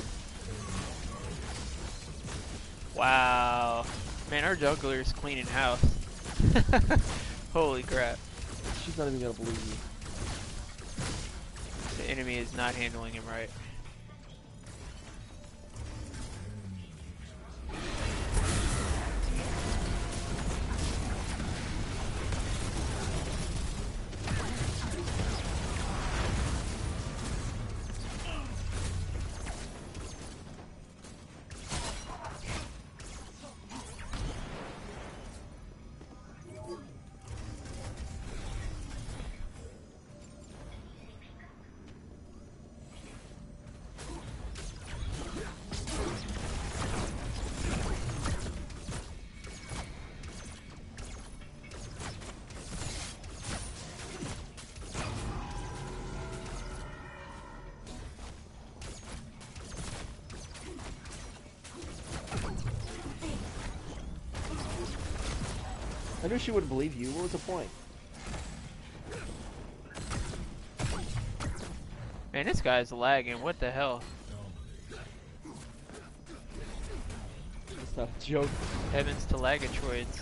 Wow. Man, our jungler is cleaning house. Holy crap. She's not even gonna believe me. The enemy is not handling him right. I knew she wouldn't believe you. What was the point? Man, this guy's lagging. What the hell? It's not a joke. Heavens to lagatroids.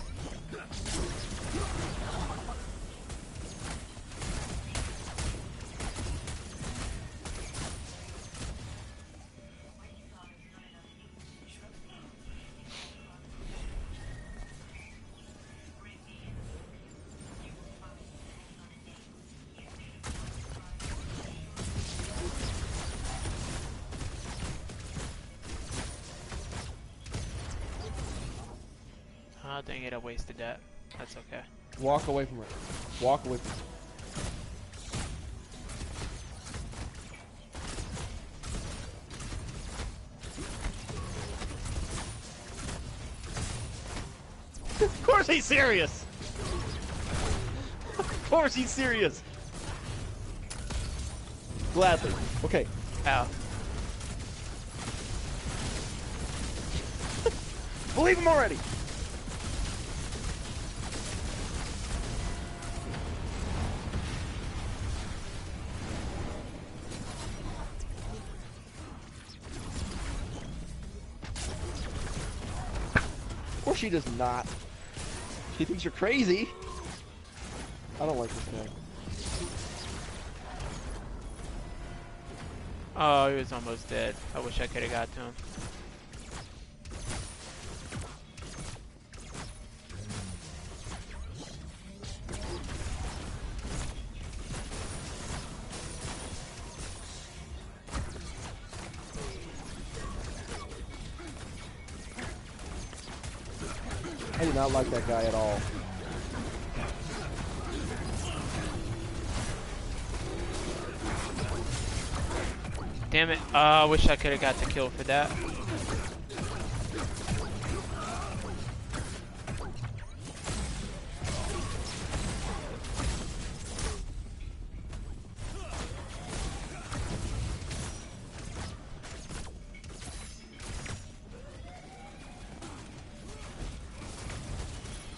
Oh, dang it, I wasted that. That's okay. Walk away from her. Walk away from her. Of course he's serious! Of course he's serious! Gladly. Okay. Ow. Believe him already! Of course she does not. She thinks you're crazy. I don't like this guy. Oh, he was almost dead. I wish I could have got to him. I do not like that guy at all. Damn it. I wish I could have got the kill for that.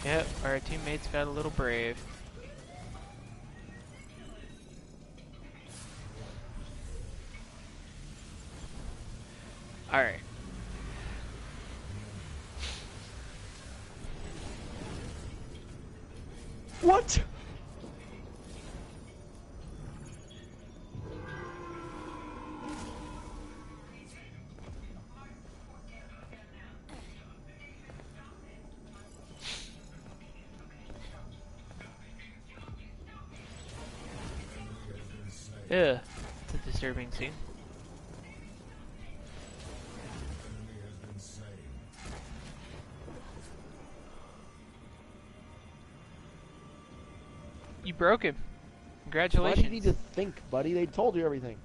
Yep, our teammates got a little brave. Alright. What? Yeah, it's a disturbing scene. You broke him. Congratulations. Why do you need to think, buddy? They told you everything.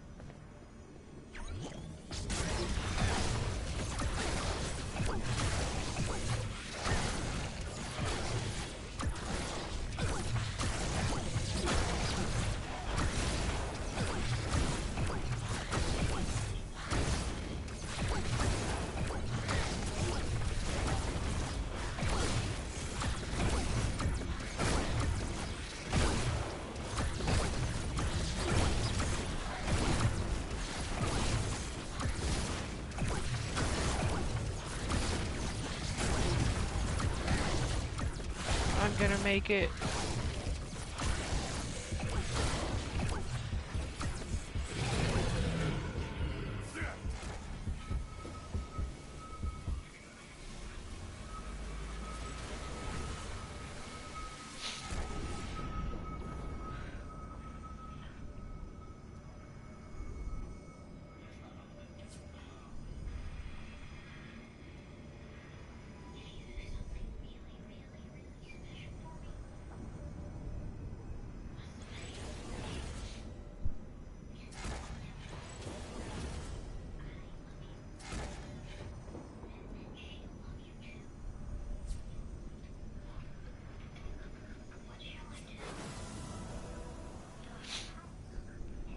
I'm gonna make it.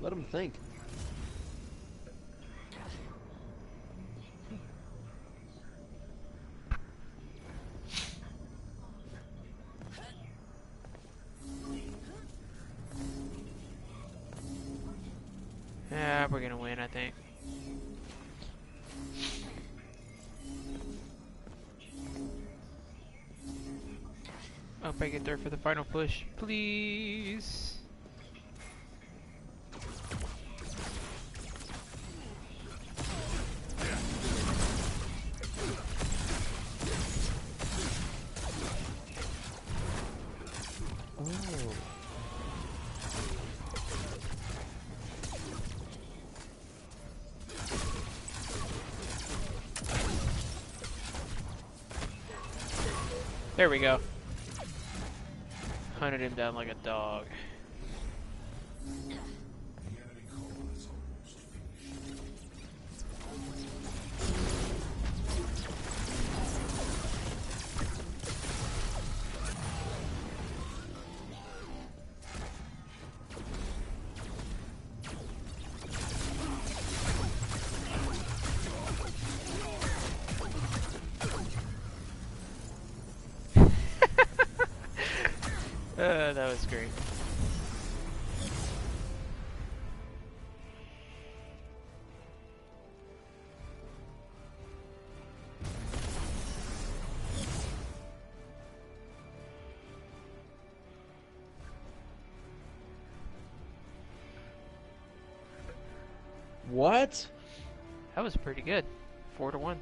Let him think. Yeah, we're gonna win, I think. Hope I get there for the final push, please. Oh. There we go. Hunted him down like a dog. That was great. What? That was pretty good. 4-1.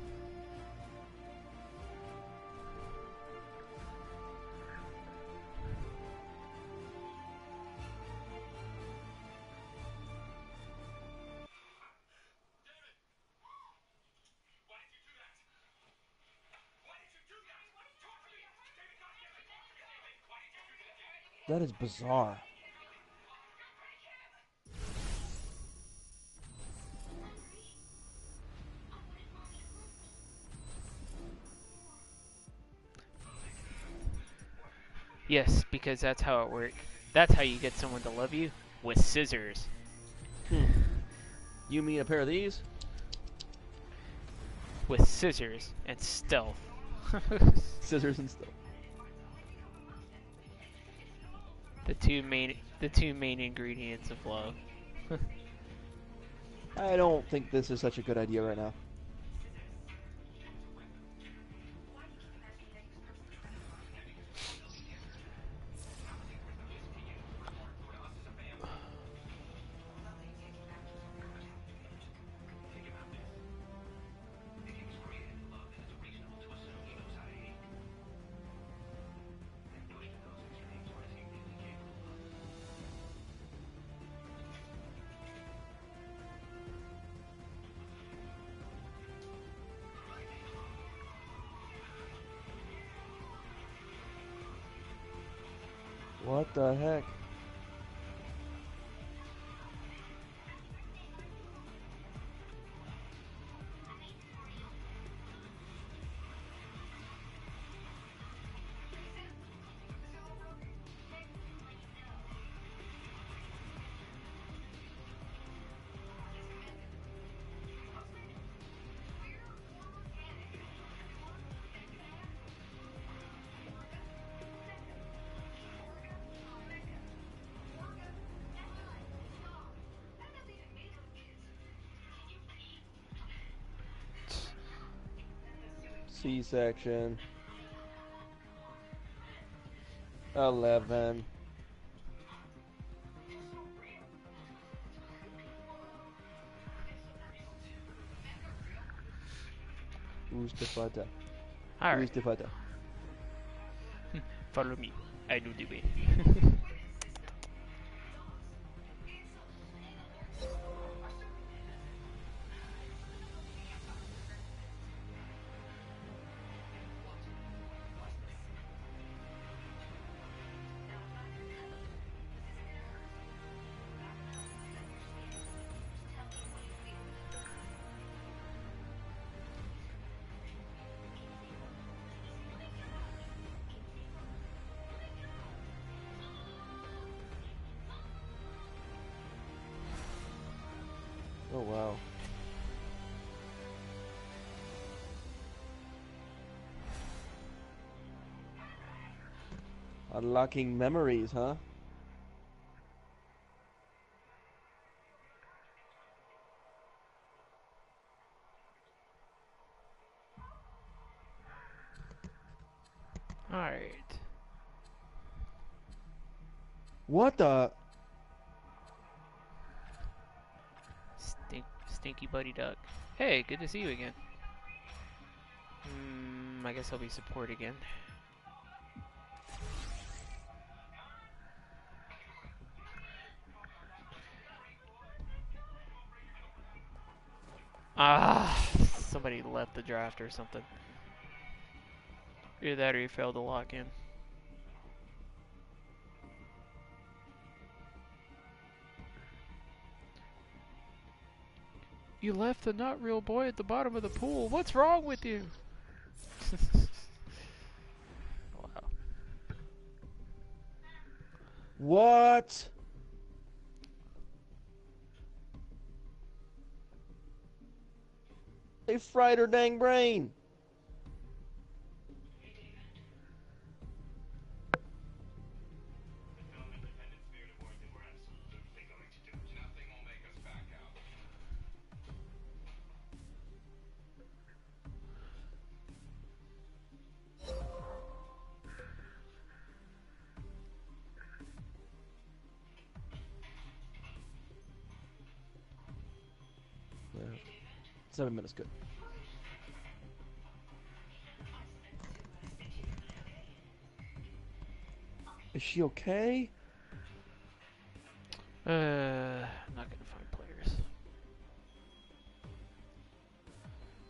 That is bizarre. Yes, because that's how it works. That's how you get someone to love you, with scissors. You mean a pair of these? With scissors and stealth. Scissors and stuff. The two main ingredients of love. I don't think this is such a good idea right now. What the heck? C-section. 11. Who's the fighter? Alright. Who's the fighter? Follow me. I know the way. Oh wow. Unlocking memories, huh? Alright. What the? Stinky buddy duck. Hey, good to see you again. I guess I'll be support again. Ah, somebody left the draft or something. Either that or you failed to lock in. You left the not real boy at the bottom of the pool. What's wrong with you? Wow. What? They fried her dang brain. Yeah. 7 minutes, good. Is she okay? I'm not gonna find players.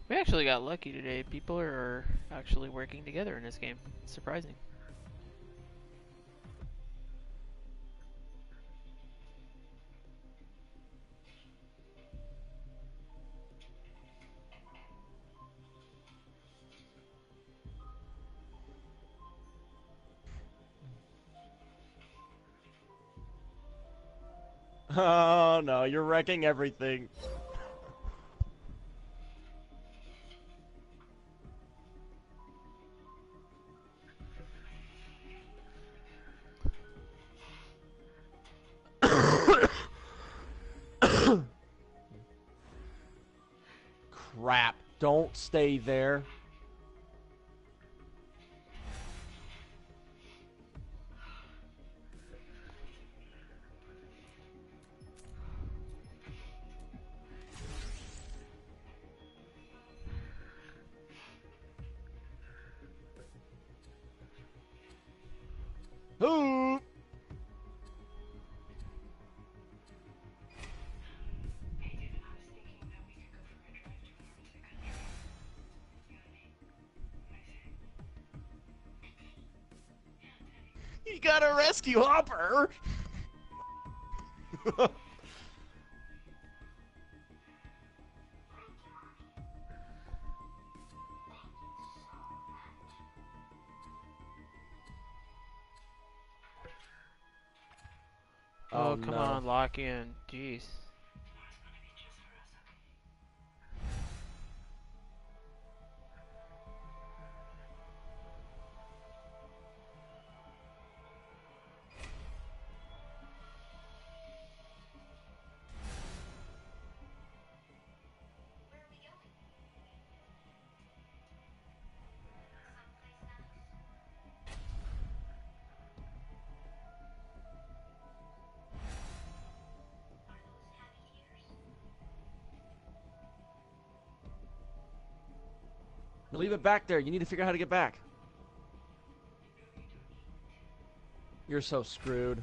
We actually got lucky today. People are actually working together in this game. It's surprising. Oh no, you're wrecking everything. Crap. Don't stay there. Ooh. You gotta rescue Hopper. Oh, come no. on, lock in. Jeez. Leave it back there. You need to figure out how to get back. You're so screwed.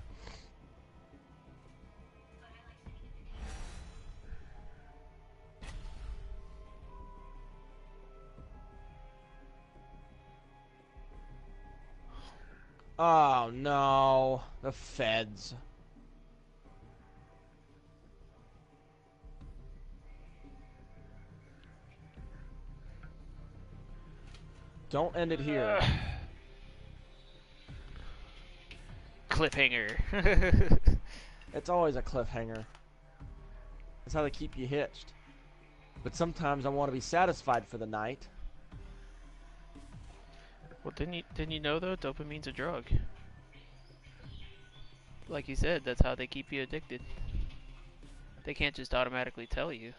Oh no, the feds. Don't end it here. Cliffhanger. It's always a cliffhanger. That's how they keep you hitched. But sometimes I want to be satisfied for the night. Well, didn't you know though? Dopamine's a drug. Like you said, that's how they keep you addicted. They can't just automatically tell you.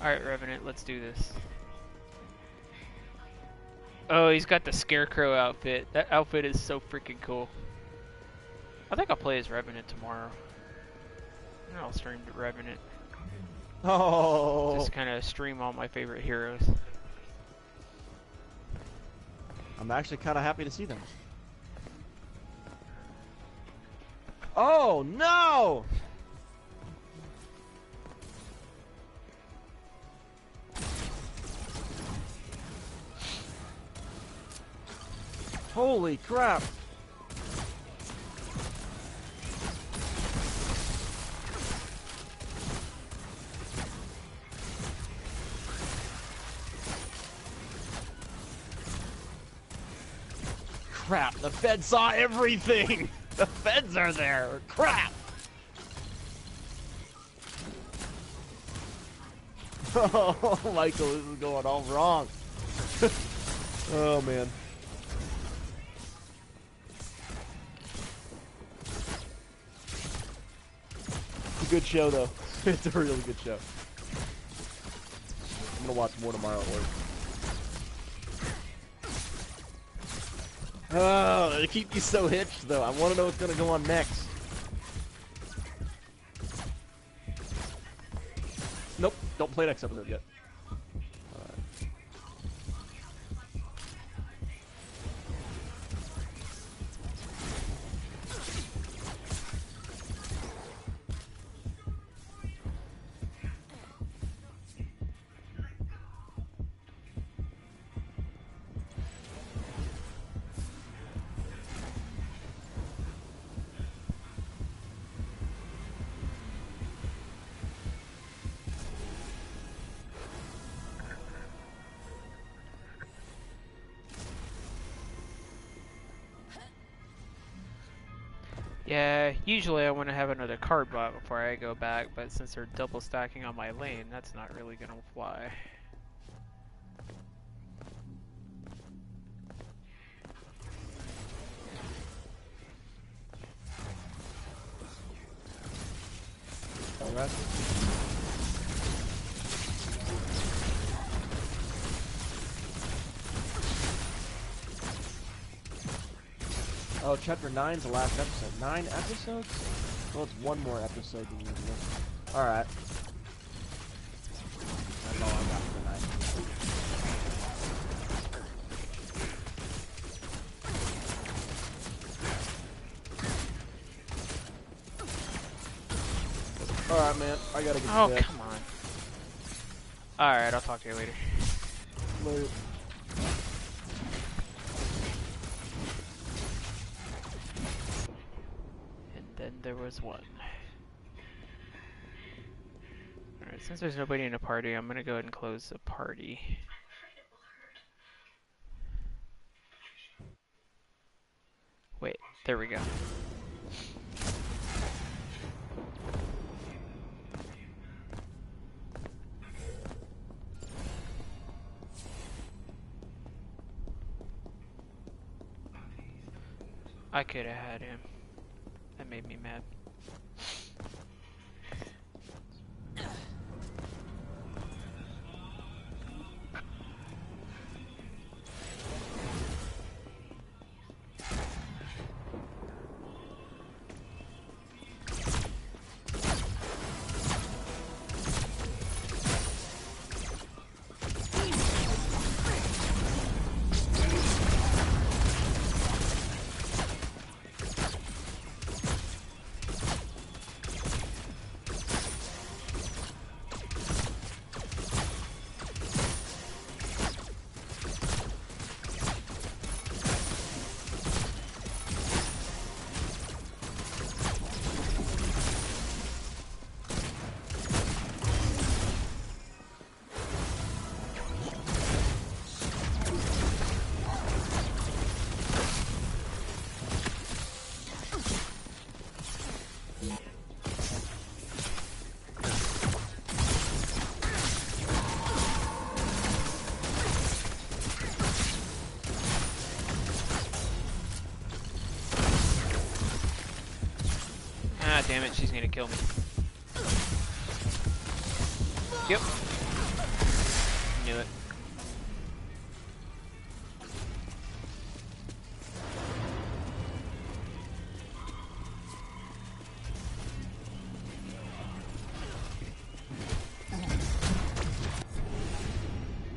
Alright, Revenant, let's do this. Oh, he's got the Scarecrow outfit. That outfit is so freaking cool. I think I'll play as Revenant tomorrow. And I'll stream Revenant. Oh. Just kind of stream all my favorite heroes. I'm actually kind of happy to see them. Oh, no! Holy crap! Crap, the feds saw everything! The feds are there! Crap! Oh, Michael, this is going all wrong. Oh, man. It's a good show, though. It's a really good show. I'm gonna watch more tomorrow at work. Oh, they keep me so hitched, though. I want to know what's gonna go on next. Nope, don't play next episode yet. Yeah, usually I want to have another card bot before I go back, but since they're double stacking on my lane, that's not really gonna fly. Alright. Oh, chapter 9's the last episode. 9 episodes? Well, it's one more episode than usual. Alright. That's all I got for tonight. Alright, man. I gotta get to bed. Oh, come on. Alright, I'll talk to you later. Later. Then there was one. Alright, since there's nobody in the party, I'm gonna go ahead and close the party. Wait, there we go. I could have had him. That made me mad. Ah, damn it, she's gonna kill me. Yep. knew it.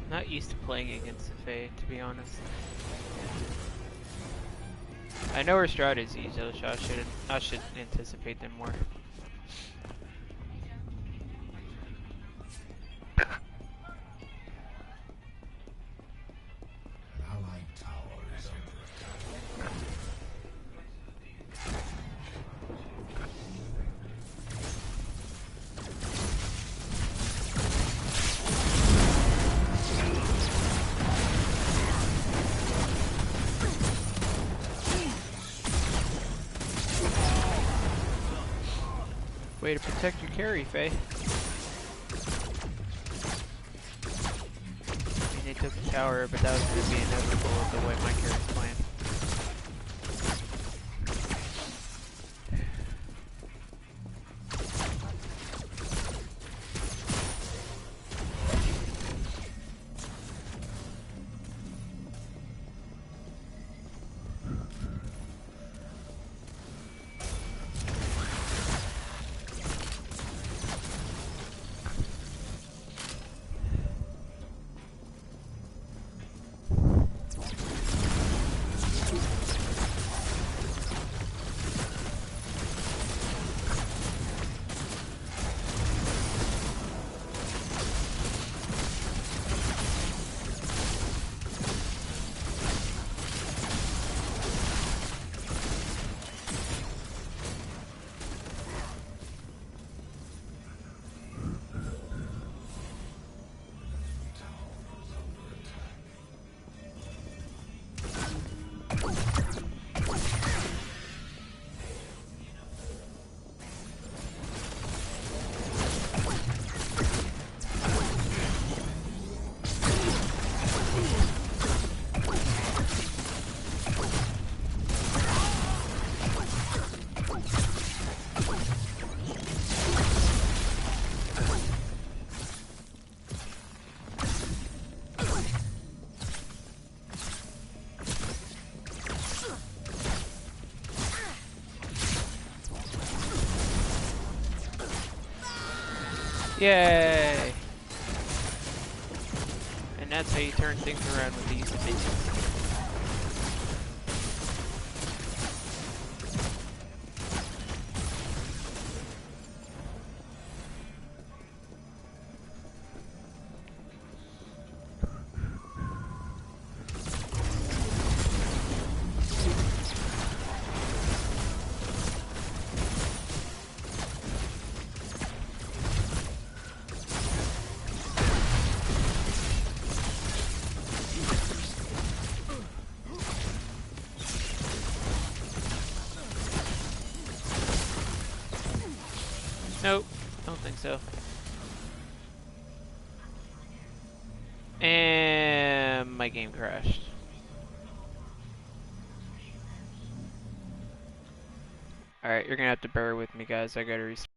Not used to playing against the Fae, to be honest. I know her strategies, so I should anticipate them more. Way to protect your carry, Faye. I mean, they took the tower, but that was going to be inevitable with the way my carry's playing. Yay! And that's how you turn things around with these minions. Nope, don't think so. And my game crashed. Alright, you're gonna have to bear with me, guys. I gotta restart.